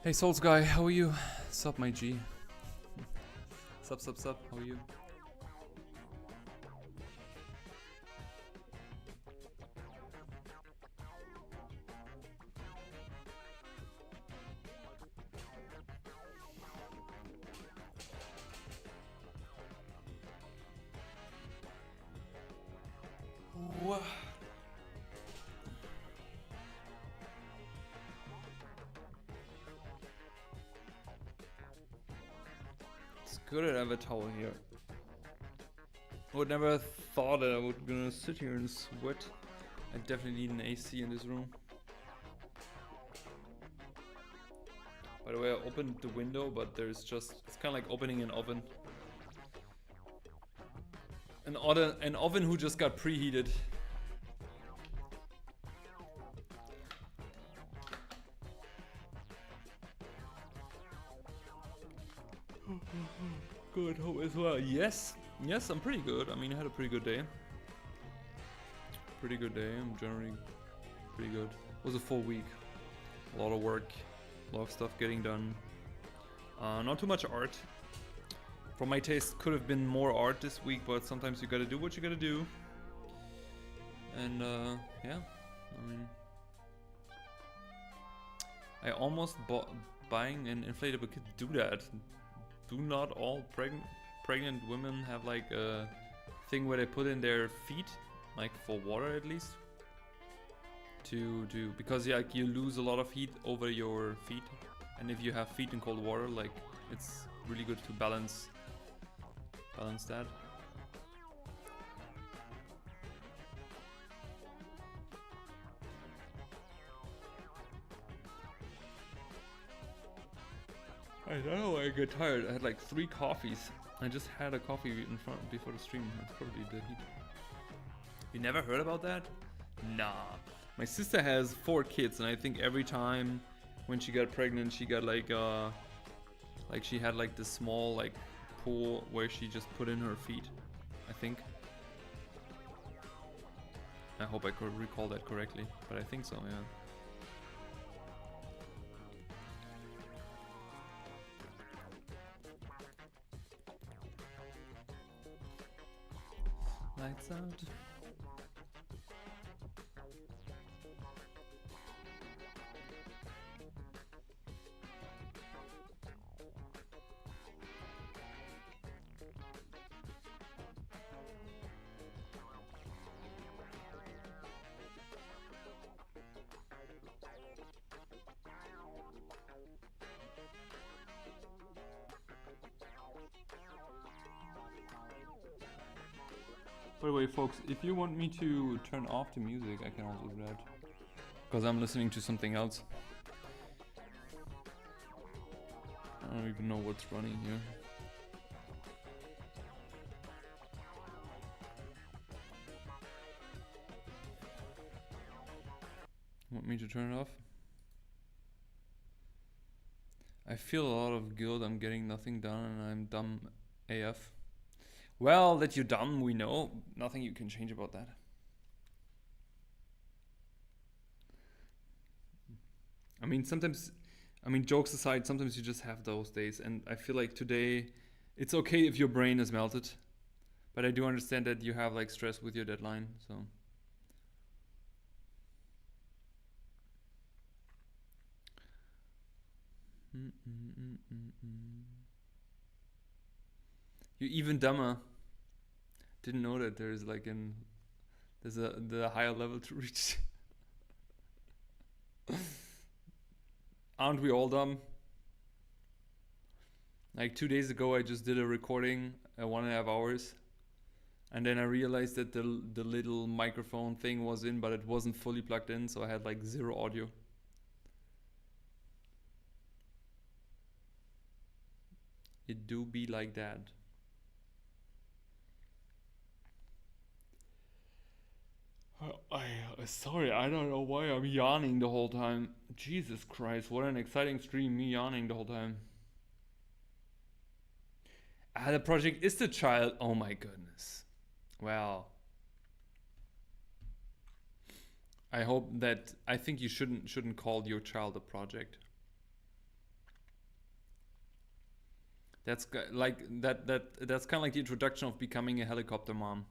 Hey Souls guy, how are you? Sup my G? Sup, how are you? Wha- It's good to have a towel here. I would never thought that I would gonna sit here and sweat. I definitely need an AC in this room. By the way, I opened the window, but there's just, it's kind of like opening an oven. An oven who just got preheated. Good, hope as well. Yes, I'm pretty good. I mean, I had a pretty good day. I'm generally pretty good. It was a full week. A lot of work, a lot of stuff getting done. Not too much art. For my taste, could have been more art this week, but sometimes you gotta do what you gotta do. And yeah, I mean, I almost bought buying an inflatable kit. Do that. Do not all pregnant women have like a thing where they put in their feet, like for water at least, because yeah, like you lose a lot of heat over your feet, and if you have feet in cold water, like it's really good to balance that. I don't know, I get tired. I had like 3 coffees. I just had a coffee in front before the stream. That's probably the heat. You never heard about that? Nah. My sister has 4 kids, and I think every time when she got pregnant, she got like she had like this small like pool where she just put in her feet, I think. I hope I could recall that correctly, but I think so, yeah. Lights out. By the way, folks, if you want me to turn off the music, I can also do that. Because I'm listening to something else. I don't even know what's running here. Want me to turn it off? I feel a lot of guilt. I'm getting nothing done and I'm dumb AF. Well, that you're dumb, we know. Nothing you can change about that. I mean, sometimes, jokes aside, sometimes you just have those days. And I feel like today, it's okay if your brain is melted. But I do understand that you have like stress with your deadline, so. You're even dumber. Didn't know that there's like the higher level to reach. Aren't we all dumb? Like 2 days ago, I just did a recording at 1.5 hours, and then I realized that the little microphone thing was in, but it wasn't fully plugged in, so I had like 0 audio. It do be like that. Sorry, I don't know why I'm yawning the whole time. Jesus Christ, what an exciting stream, me yawning the whole time. The project is the child. Oh my goodness. Well, I hope that, I think you shouldn't call your child a project. That's like that's kind of like the introduction of becoming a helicopter mom.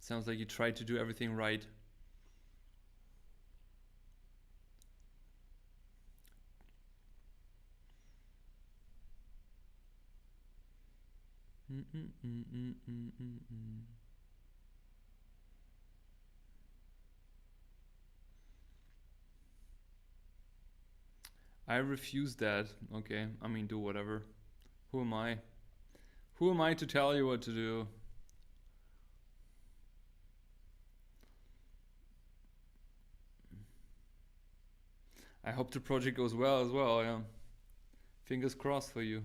Sounds like you tried to do everything right. I refuse that. Okay, I mean, do whatever. Who am I? Who am I to tell you what to do? I hope the project goes well as well, yeah. Fingers crossed for you.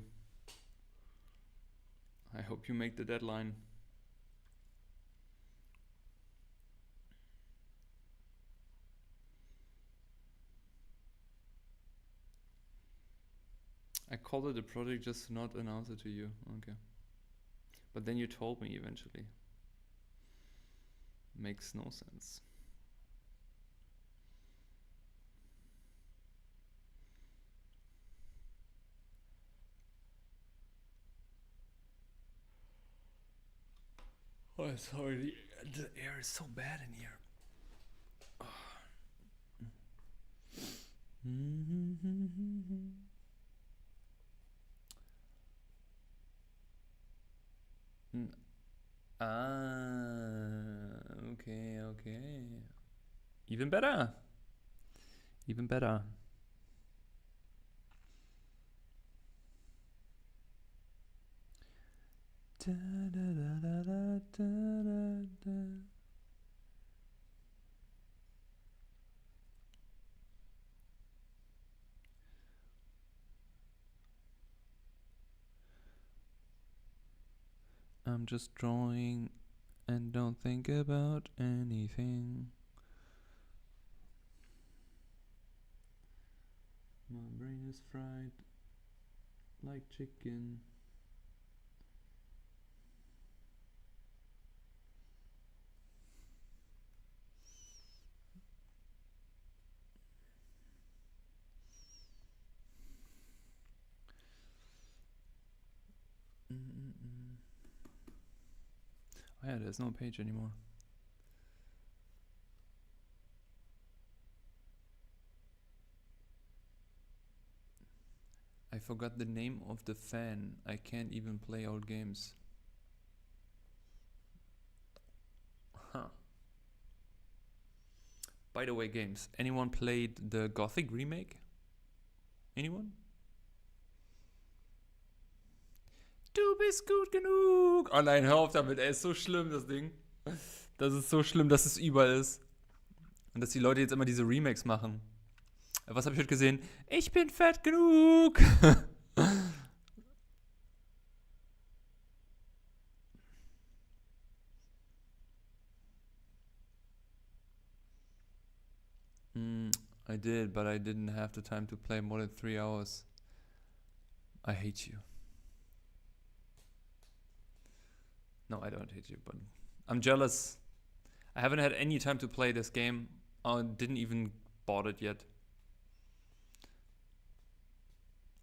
I hope you make the deadline. I called it a project just to not announce it to you. Okay. But then you told me eventually. Makes no sense. Oh, sorry. The air is so bad in here. Oh. Okay, okay. Even better. Even better. Da, da, da, da, da, da. I'm just drawing and don't think about anything. My brain is fried like chicken. Oh yeah, there's no page anymore. I forgot the name of the fan. I can't even play old games. Huh. By the way, games. Anyone played the Gothic remake? Anyone? Du bist gut genug. Oh nein, hör auf damit. Ey, ist so schlimm, das Ding. Das ist so schlimm, dass es überall ist. Und dass die Leute jetzt immer diese Remakes machen. Was habe ich heute gesehen? Ich bin fett genug. I did, but I didn't have the time to play more than 3 hours. I hate you. No, I don't hate you, but I'm jealous. I haven't had any time to play this game. I didn't even bought it yet.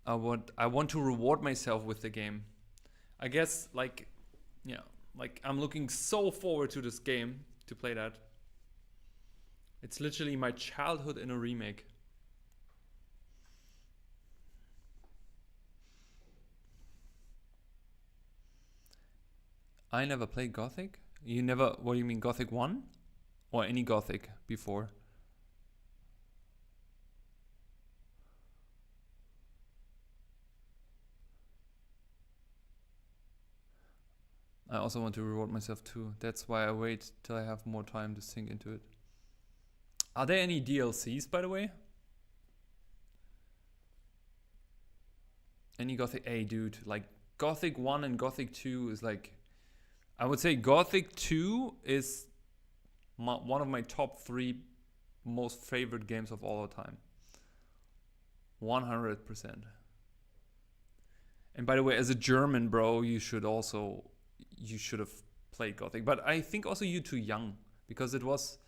I want to reward myself with the game. I guess like I'm looking so forward to this game to play that. It's literally my childhood in a remake. I never played Gothic. You never? What do you mean, Gothic 1? Or any Gothic before? I also want to reward myself too. That's why I wait till I have more time to sink into it. Are there any DLCs, by the way? Any Gothic? Hey, dude, like Gothic 1 and Gothic 2 is like, I would say Gothic 2 is one of my top 3 most favorite games of all time. 100%. And by the way, as a German, bro, you should have played Gothic. But I think also you're too young, because it was,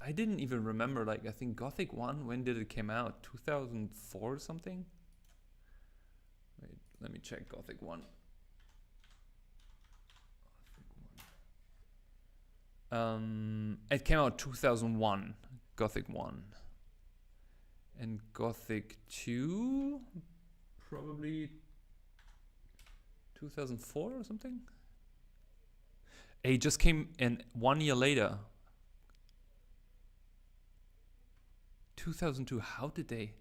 I didn't even remember. Like, I think Gothic 1, when did it came out? 2004 or something? Wait, let me check Gothic 1. It came out 2001, Gothic 1. And Gothic 2, probably 2004 or something? It just came in 1 year later. 2002, how did they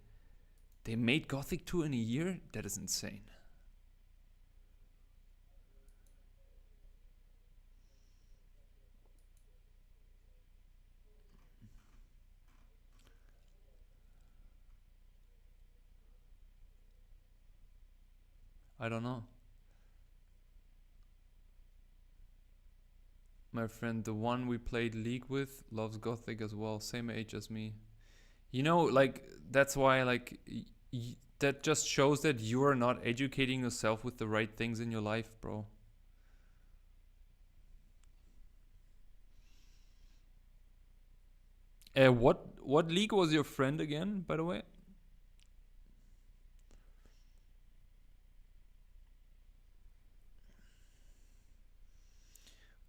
made Gothic 2 in a year? That is insane. I don't know. My friend, the one we played League with, loves Gothic as well. Same age as me. You know, like, that's why, like, that just shows that you are not educating yourself with the right things in your life, bro. What league was your friend again, by the way?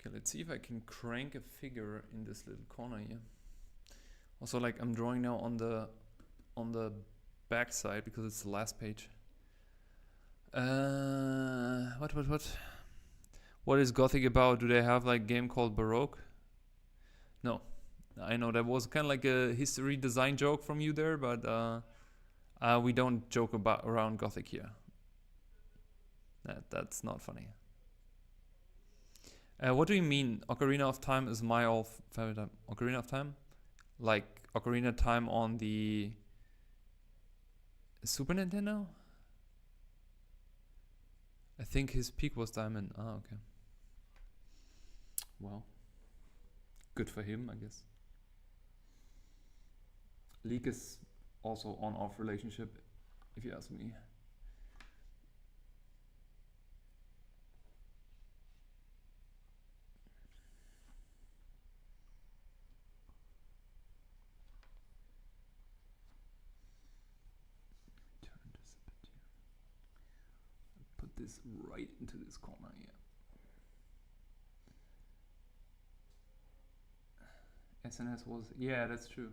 Okay, let's see if I can crank a figure in this little corner here. Also, like, I'm drawing now on the back side because it's the last page. What is Gothic about? Do they have like game called Baroque? No, I know that was kind of like a history design joke from you there, but we don't joke about around Gothic here. That's not funny. What do you mean? Ocarina of Time is my all favorite time. Ocarina of Time, like Ocarina Time on the Super Nintendo. I think his peak was Diamond. Ah, okay. Well, good for him, I guess. League is also on-off relationship, if you ask me. Turn this a bit here. Put this right into this corner here. SNS was, yeah, that's true.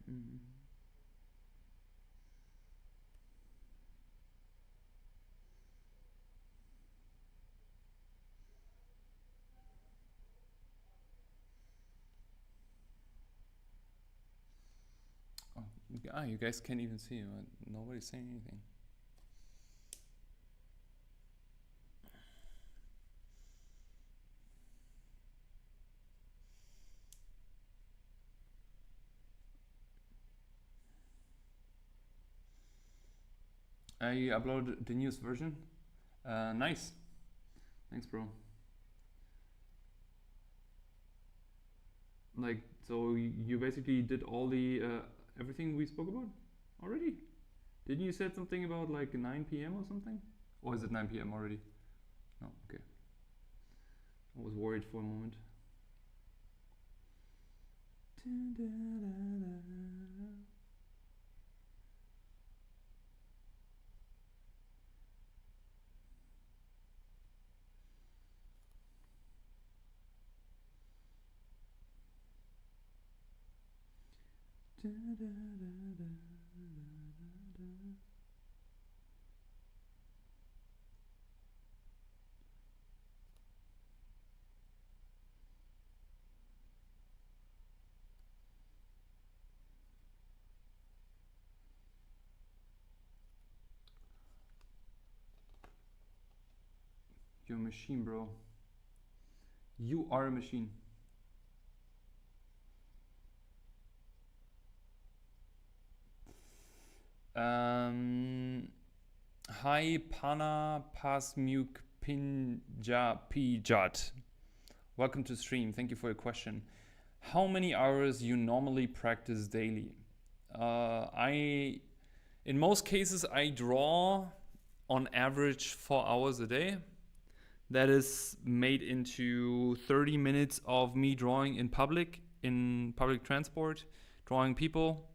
Mm. Oh, you guys can't even see him. Nobody's saying anything. You uploaded the newest version. Nice. Thanks, bro. Like, so you basically did all the everything we spoke about already? Didn't you said something about like 9 p.m. or something? Or is it 9 p.m. already? No, okay. I was worried for a moment. You're a machine, bro. You are a machine. Hi Pana Pasmuk Pinja Pijat. Welcome to stream. Thank you for your question. How many hours you normally practice daily? In most cases, I draw on average 4 hours a day. That is made into 30 minutes of me drawing in public transport, drawing people.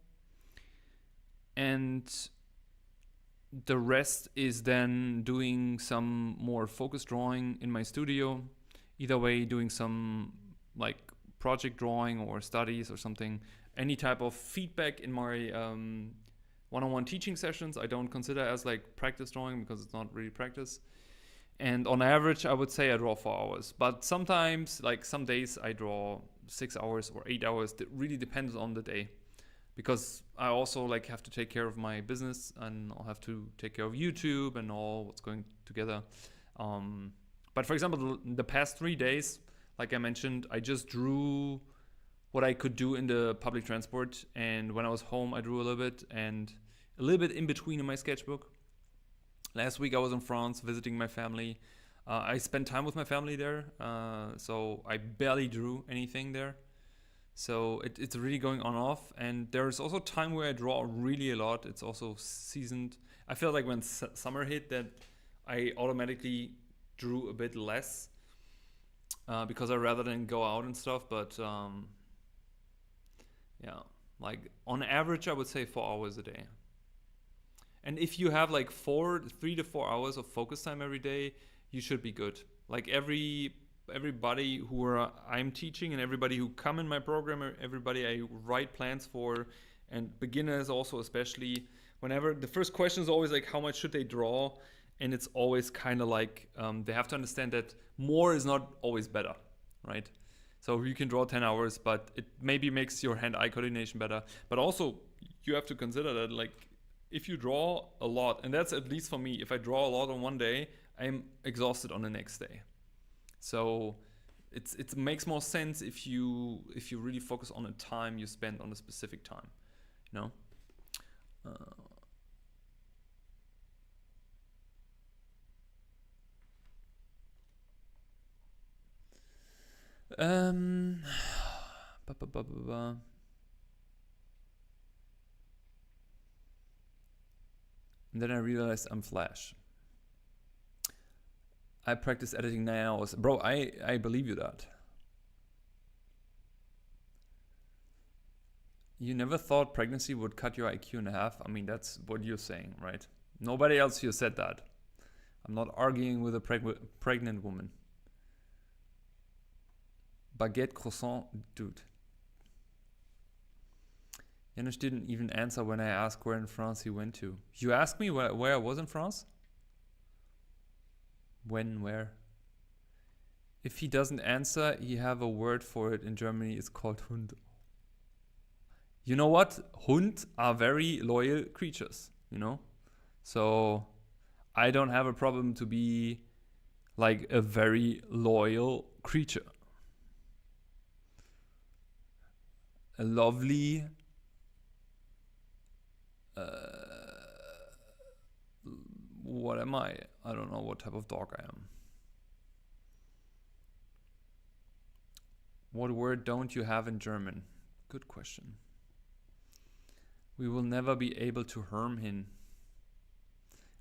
And the rest is then doing some more focused drawing in my studio. Either way, doing some like project drawing or studies or something. Any type of feedback in my one-on-one teaching sessions, I don't consider as like practice drawing because it's not really practice. And on average, I would say I draw 4 hours. But sometimes, like some days, I draw 6 hours or 8 hours. It really depends on the day, because I also like have to take care of my business, and I'll have to take care of YouTube and all what's going together. But for example, the past 3 days, like I mentioned, I just drew what I could do in the public transport, and when I was home, I drew a little bit, and a little bit in between in my sketchbook. Last week I was in France visiting my family. I spent time with my family there, so I barely drew anything there. So it's really going on off, and there's also time where I draw really a lot. It's also seasoned. I feel like when summer hit, that I automatically drew a bit less because I rather than go out and stuff. But yeah, like on average, I would say 4 hours a day. And if you have like 3 to 4 hours of focus time every day, you should be good. Like everybody I'm teaching and everybody who come in my program, or everybody I write plans for, and beginners also especially, whenever the first question is always like, how much should they draw? And it's always kind of like they have to understand that more is not always better, right? So you can draw 10 hours, but it maybe makes your hand-eye coordination better. But also you have to consider that like, if you draw a lot, and that's at least for me, if I draw a lot on one day, I'm exhausted on the next day. So it makes more sense if you really focus on the time you spend on a specific time, you know. Um, ba, ba, ba, ba, ba. And then I realized I'm Flash. I practice editing 9 hours. Bro, I believe you that. You never thought pregnancy would cut your IQ in half? I mean, that's what you're saying, right? Nobody else here said that. I'm not arguing with a pregnant woman. Baguette croissant, dude. Janusz didn't even answer when I asked where in France he went to. You asked me where I was in France? When, where? If he doesn't answer, he have a word for it in Germany. It's called Hund. You know what? Hund are very loyal creatures, you know? So I don't have a problem to be like a very loyal creature. A lovely what am I? I don't know what type of dog I am. What word don't you have in German? Good question. We will never be able to harm him.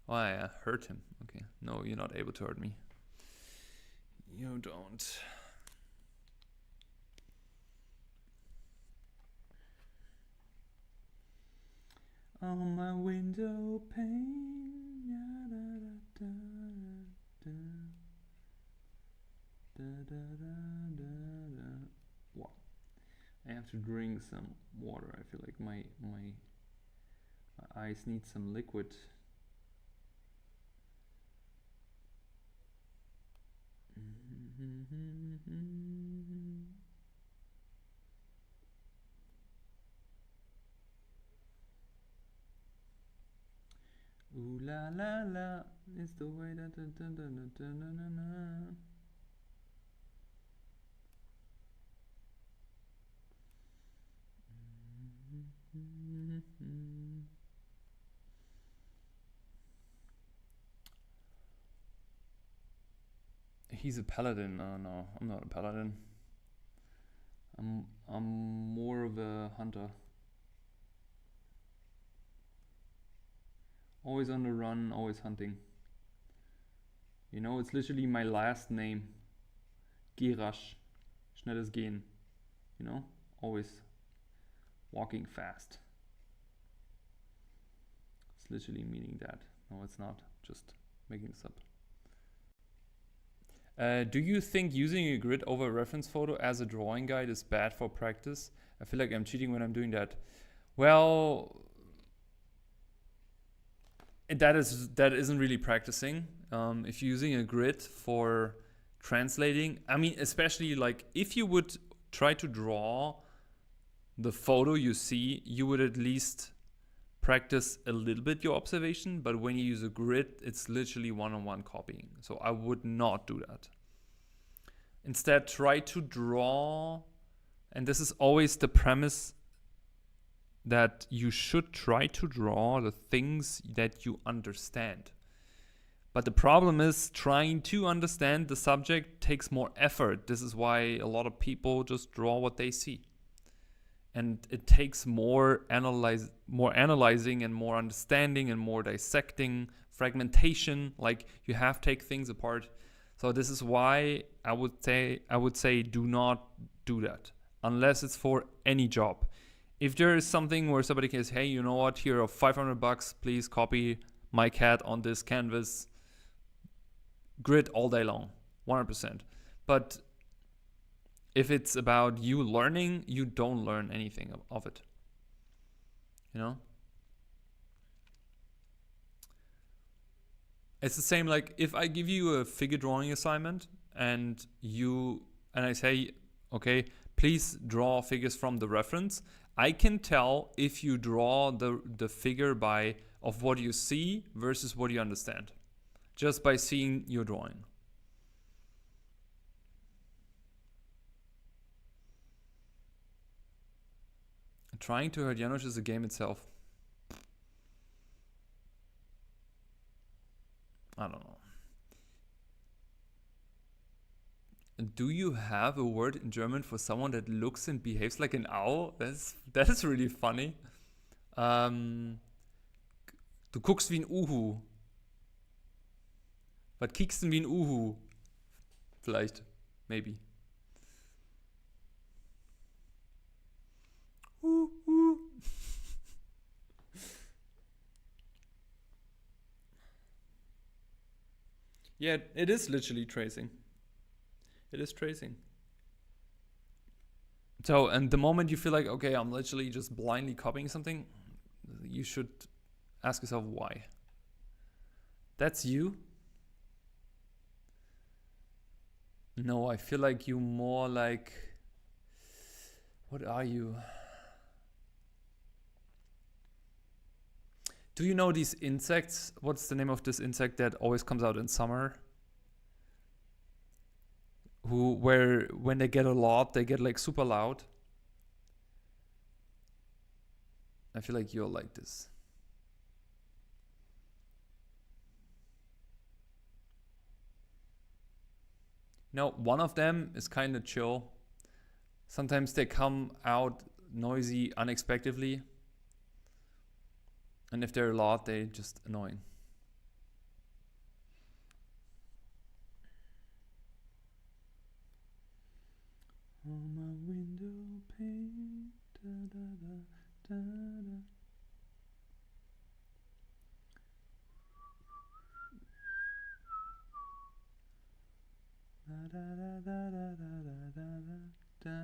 Oh, yeah, hurt him. Okay. No, you're not able to hurt me. You don't. On my window pane. Wow. I have to drink some water. I feel like my eyes need some liquid. Ooh la la la, it's the way that He's a paladin. Oh no, I'm not a paladin. I'm more of a hunter. Always on the run, always hunting. You know, it's literally my last name. Geh rasch. Schnelles Gehen. You know? Always walking fast. It's literally meaning that. No, it's not. Just making this up. Do you think using a grid over a reference photo as a drawing guide is bad for practice? I feel like I'm cheating when I'm doing that. Well, that isn't really practicing. If you're using a grid for translating, I mean, especially like if you would try to draw the photo you see, you would at least practice a little bit your observation, but when you use a grid, it's literally one-on-one copying. So I would not do that. Instead, try to draw, and this is always the premise, that you should try to draw the things that you understand. But the problem is trying to understand the subject takes more effort. This is why a lot of people just draw what they see. And it takes more analyzing and more understanding and more dissecting, fragmentation. Like you have to take things apart. So this is why I would say do not do that unless it's for any job. If there is something where somebody can say, hey, you know what, here are $500, please copy my cat on this canvas, grid all day long, 100%. But if it's about you learning, you don't learn anything of it. You know? It's the same like if I give you a figure drawing assignment and I say, okay, please draw figures from the reference. I can tell if you draw the figure of what you see versus what you understand, just by seeing your drawing. Trying to hurt Janusz is a game itself. I don't know. Do you have a word in German for someone that looks and behaves like an owl? That is really funny. Du guckst wie ein Uhu. Was kiekst denn wie ein Uhu? Vielleicht. Maybe. Yeah, it is literally tracing. It is tracing. So, and the moment you feel like, okay, I'm literally just blindly copying something, you should ask yourself why. That's you? No, I feel like you more like, what are you? Do you know these insects? What's the name of this insect that always comes out in summer? Where when they get a lot, they get like super loud. I feel like you're like this. No, one of them is kind of chill. Sometimes they come out noisy unexpectedly. And if they're a lot, they're just annoying. On my window pane, da da da da da. Da da da da da da da da.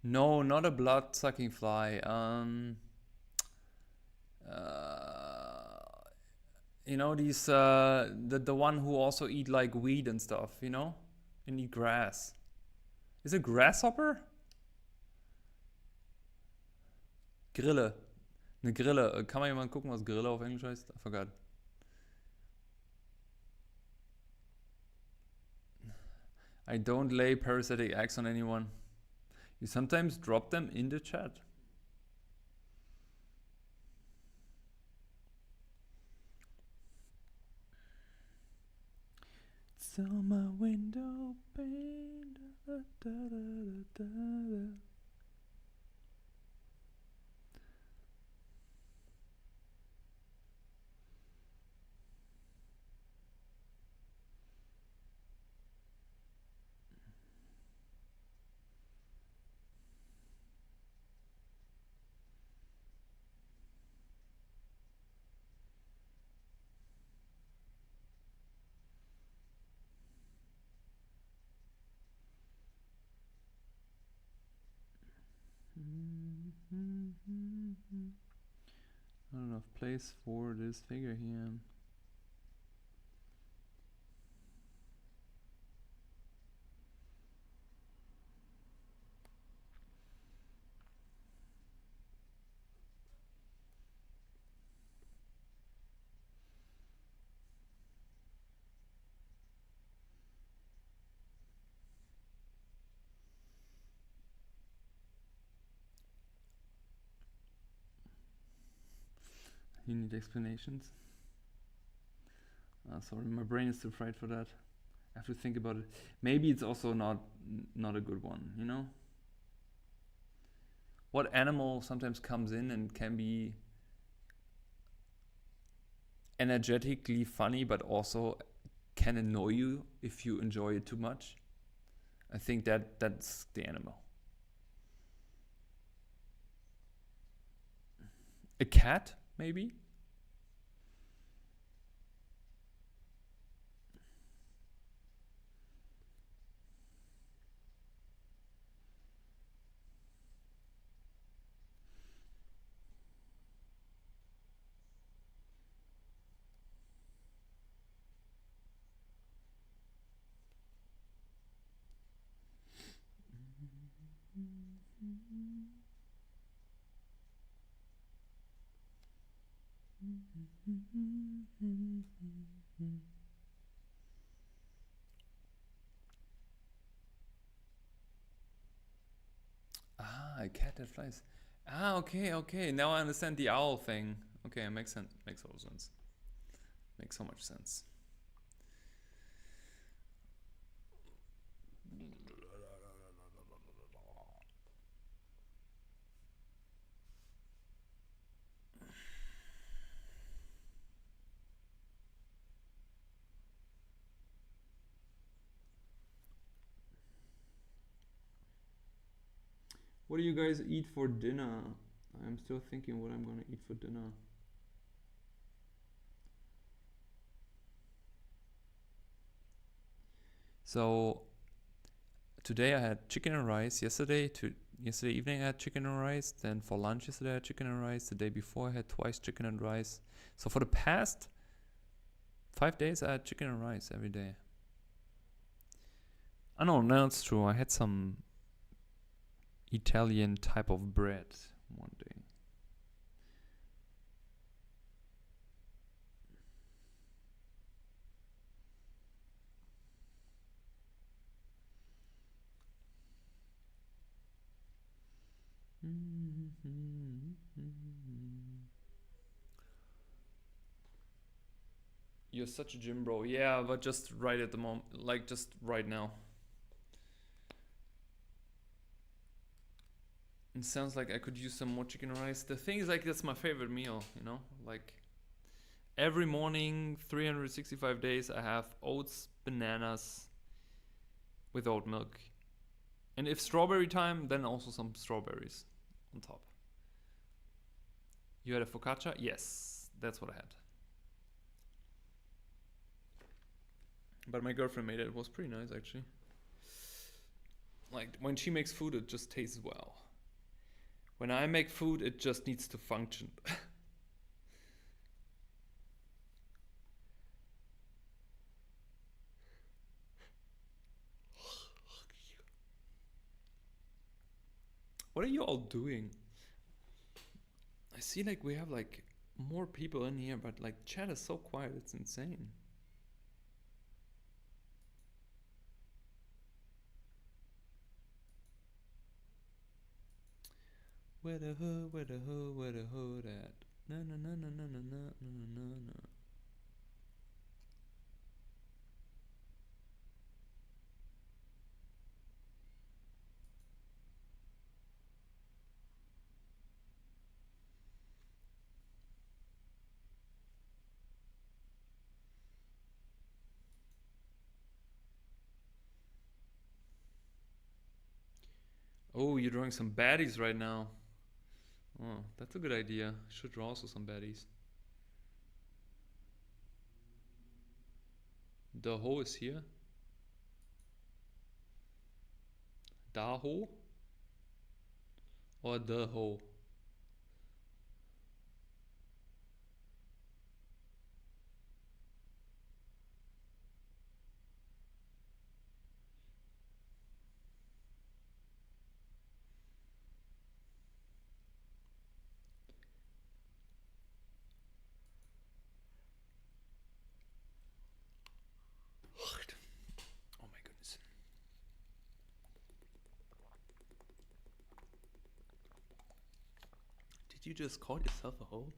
No, not a blood-sucking fly. You know, these the one who also eat like weed and stuff, you know, and eat grass. Is it grasshopper? Grille. Eine Grille. Kann man jemand gucken, was Grille auf Englisch heißt? I forgot. I don't lay parasitic eggs on anyone. You sometimes drop them in the chat. It's on my window pane. Da, da, da, da, da. Not enough place for this figure here. You need explanations? Sorry, my brain is too fried for that. I have to think about it. Maybe it's also not a good one, you know? What animal sometimes comes in and can be energetically funny, but also can annoy you if you enjoy it too much? I think that's the animal. A cat, maybe? A cat that flies. Okay. Now I understand the owl thing. Okay, it makes sense. Makes all sense. Makes so much sense. What do you guys eat for dinner? I'm still thinking what I'm gonna eat for dinner. So today I had chicken and rice. Yesterday evening I had chicken and rice. Then for lunch yesterday I had chicken and rice. The day before I had twice chicken and rice. So for the past 5 days I had chicken and rice every day. Oh no, it's true. I had some Italian type of bread one day. You're such a gym bro. Yeah, but just right at the moment, like just right now. It sounds like I could use some more chicken and rice. The thing is, like, that's my favorite meal, you know? Like, every morning, 365 days, I have oats, bananas with oat milk. And if strawberry time, then also some strawberries on top. You had a focaccia? Yes, that's what I had. But my girlfriend made it. It was pretty nice, actually. Like, when she makes food, it just tastes well. When I make food, it just needs to function. What are you all doing? I see like we have like more people in here, but like chat is so quiet, it's insane. Where the hood, where the hood, where the hood at? Na na na na na na na na na na. Oh, you're drawing some baddies right now. Oh, that's a good idea. Should draw also some baddies. The hoe is here. Da hoe? Or the hoe? Oh my goodness. Did you just call yourself a hoe?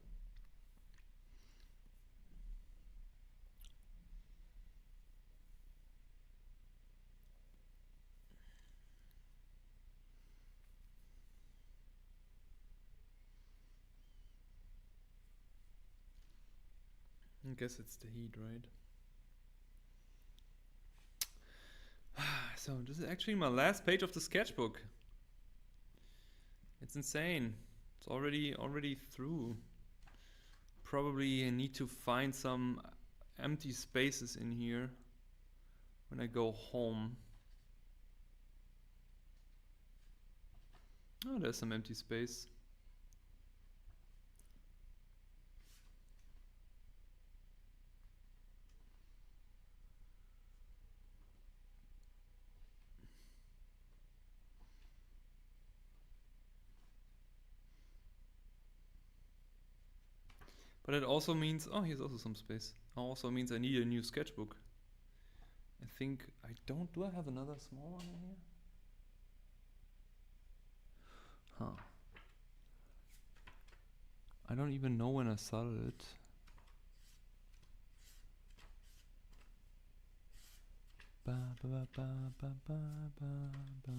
I guess it's the heat, right? So this is actually my last page of the sketchbook. It's insane. It's already through. Probably need to find some empty spaces in here when I go home. Oh, there's some empty space. But it also means, oh, here's also some space. Also means I need a new sketchbook. I think I don't. Do I have another small one in here? Huh. I don't even know when I started it. Ba, ba, ba, ba, ba, ba, ba, ba.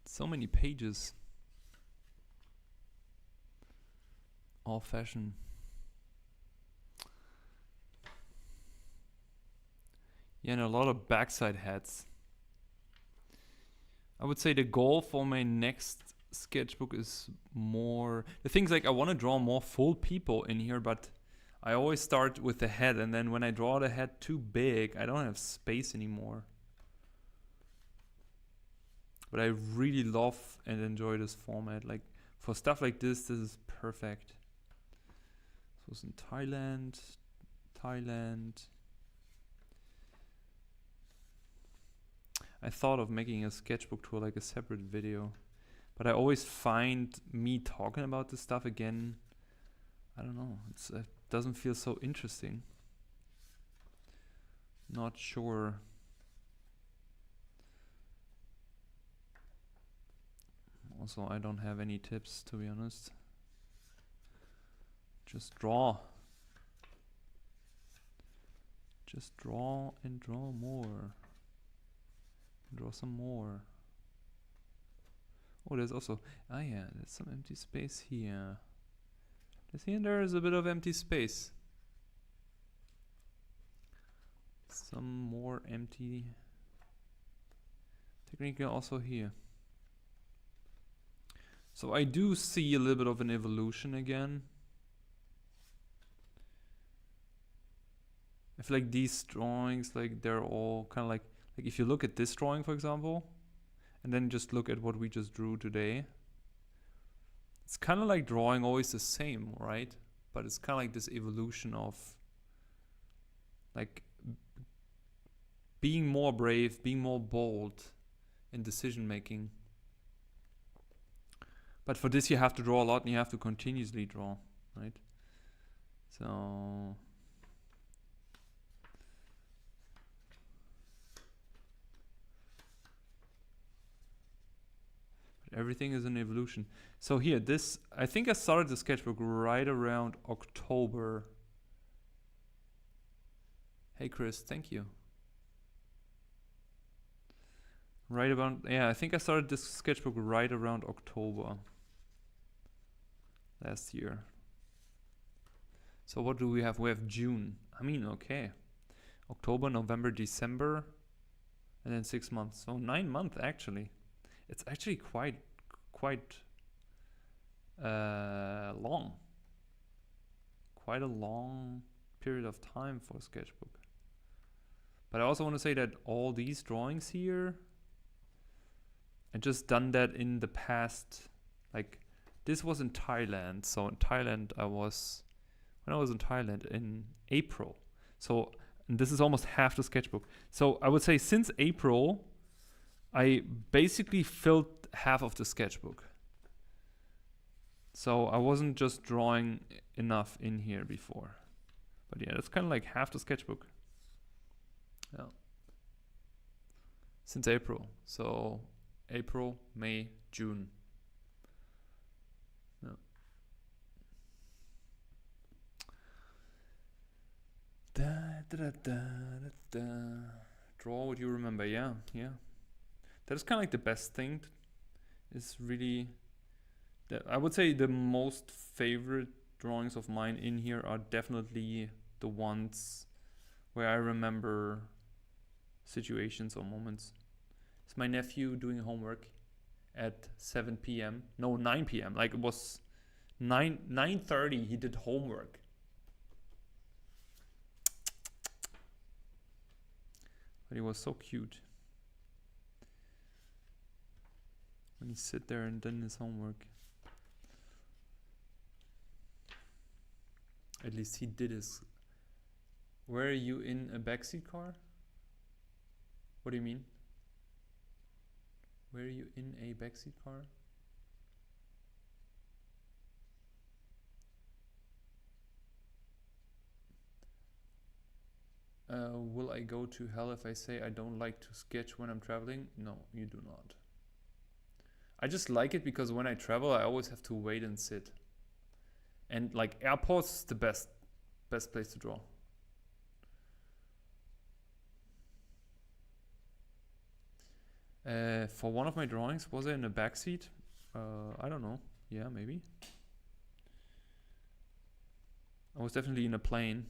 So many pages. All fashion. Yeah, and a lot of backside hats. I would say the goal for my next sketchbook is more... The thing's like I want to draw more full people in here, but I always start with the head, and then when I draw the head too big, I don't have space anymore. But I really love and enjoy this format. Like for stuff like this is perfect. This was in Thailand. I thought of making a sketchbook tour like a separate video, but I always find me talking about this stuff again, I don't know, it doesn't feel so interesting. Not sure. Also, I don't have any tips, to be honest. Just draw. Just draw and draw more. Draw some more. Oh, there's also... Ah yeah, there's some empty space here. There is a bit of empty space. Some more empty. Technically also here. So I do see a little bit of an evolution again. I feel like these drawings, like they're all kind of like if you look at this drawing, for example, and then just look at what we just drew today, it's kind of like drawing always the same, right? But it's kind of like this evolution of like being more brave, being more bold in decision making. But for this you have to draw a lot and you have to continuously draw, right? So everything is an evolution. So here, this, I think I started the sketchbook right around October. Hey Chris, thank you. Right about, yeah, I think I started this sketchbook right around October last year. So what do we have? We have June. I mean, okay. October, November, December, and then 6 months. So 9 months actually. It's actually quite long. Quite a long period of time for a sketchbook. But I also want to say that all these drawings here, I just done that in the past. Like this was in Thailand. So in Thailand when I was in Thailand in April. So and this is almost half the sketchbook. So I would say since April, I basically filled half of the sketchbook. So I wasn't just drawing enough in here before. But yeah, that's kind of like half the sketchbook. Yeah. Since April. So April, May, June. Yeah. Draw what you remember. Yeah. That is kind of like the best thing. Is really, I would say the most favorite drawings of mine in here are definitely the ones where I remember situations or moments. It's my nephew doing homework at 7 p.m. No, 9 p.m. Like it was 9:30. He did homework. But he was so cute. When he sit there and done his homework. At least he did his. Where are you in a backseat car? What do you mean? Where are you in a backseat car? Will I go to hell if I say I don't like to sketch when I'm traveling? No, you do not. I just like it because when I travel, I always have to wait and sit. And like airports is the best place to draw. For one of my drawings, was I in a backseat? I don't know. Yeah, maybe. I was definitely in a plane.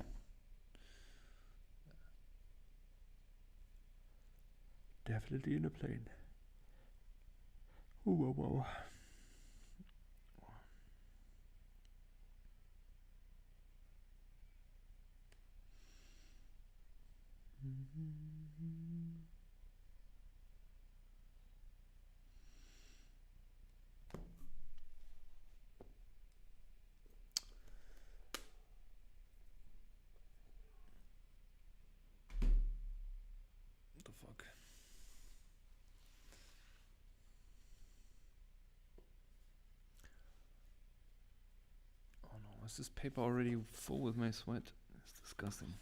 Definitely in a plane. Ooh, whoa, whoa. What the fuck? Oh no, is this paper already full with my sweat? It's disgusting.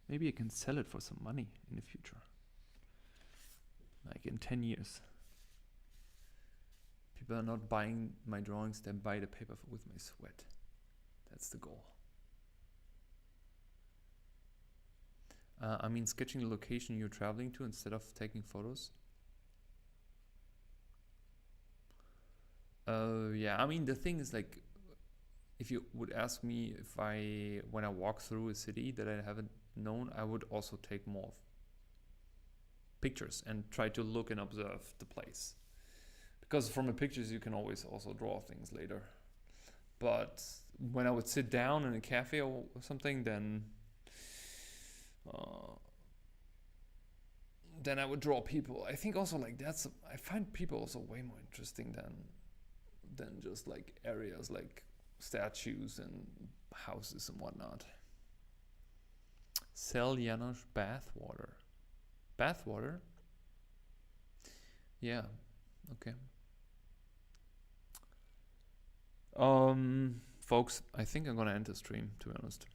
Maybe I can sell it for some money in the future. Like in 10 years. People are not buying my drawings, they buy the paper with my sweat. That's the goal. I mean, sketching the location you're traveling to instead of taking photos. Yeah, I mean, the thing is like, if you would ask me if when I walk through a city that I haven't known, I would also take more pictures and try to look and observe the place. Because from the pictures you can always also draw things later. But when I would sit down in a cafe or something, then I would draw people. I think also like I find people also way more interesting than just like areas like statues and houses and whatnot. Sell Janos bathwater. Bathwater? Yeah, okay. Folks, I think I'm gonna end the stream, to be honest,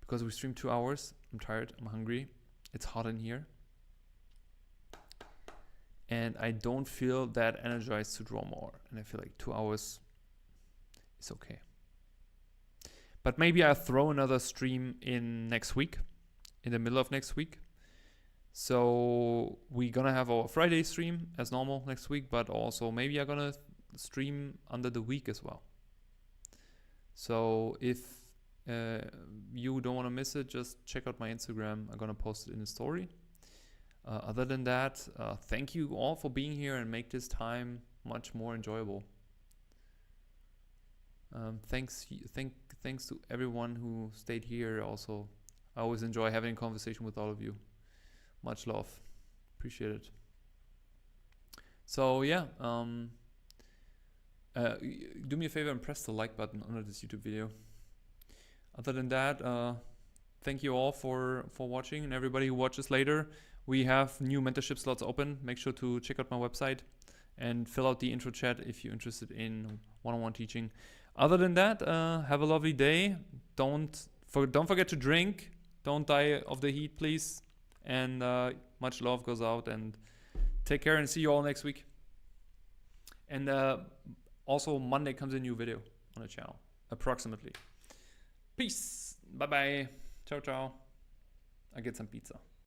because we streamed 2 hours. I'm tired. I'm hungry. It's hot in here, and I don't feel that energized to draw more. And I feel like 2 hours is okay. But maybe I'll throw another stream in next week, in the middle of next week. So we're gonna have our Friday stream as normal next week, but also maybe I'm gonna stream under the week as well. So if you don't want to miss it, just check out my Instagram. I'm gonna post it in the story. Other than that, thank you all for being here and make this time much more enjoyable. Thanks to everyone who stayed here. Also, I always enjoy having a conversation with all of you. Much love. Appreciate it. So yeah, do me a favor and press the like button under this YouTube video. Other than that, thank you all for watching, and everybody who watches later. We have new mentorship slots open. Make sure to check out my website and fill out the intro chat if you're interested in one-on-one teaching. Other than that, have a lovely day. Don't forget to drink. Don't die of the heat, please. And much love goes out, and take care, and see you all next week. And also Monday comes a new video on the channel, approximately. Peace. Bye bye. Ciao ciao. I get some pizza.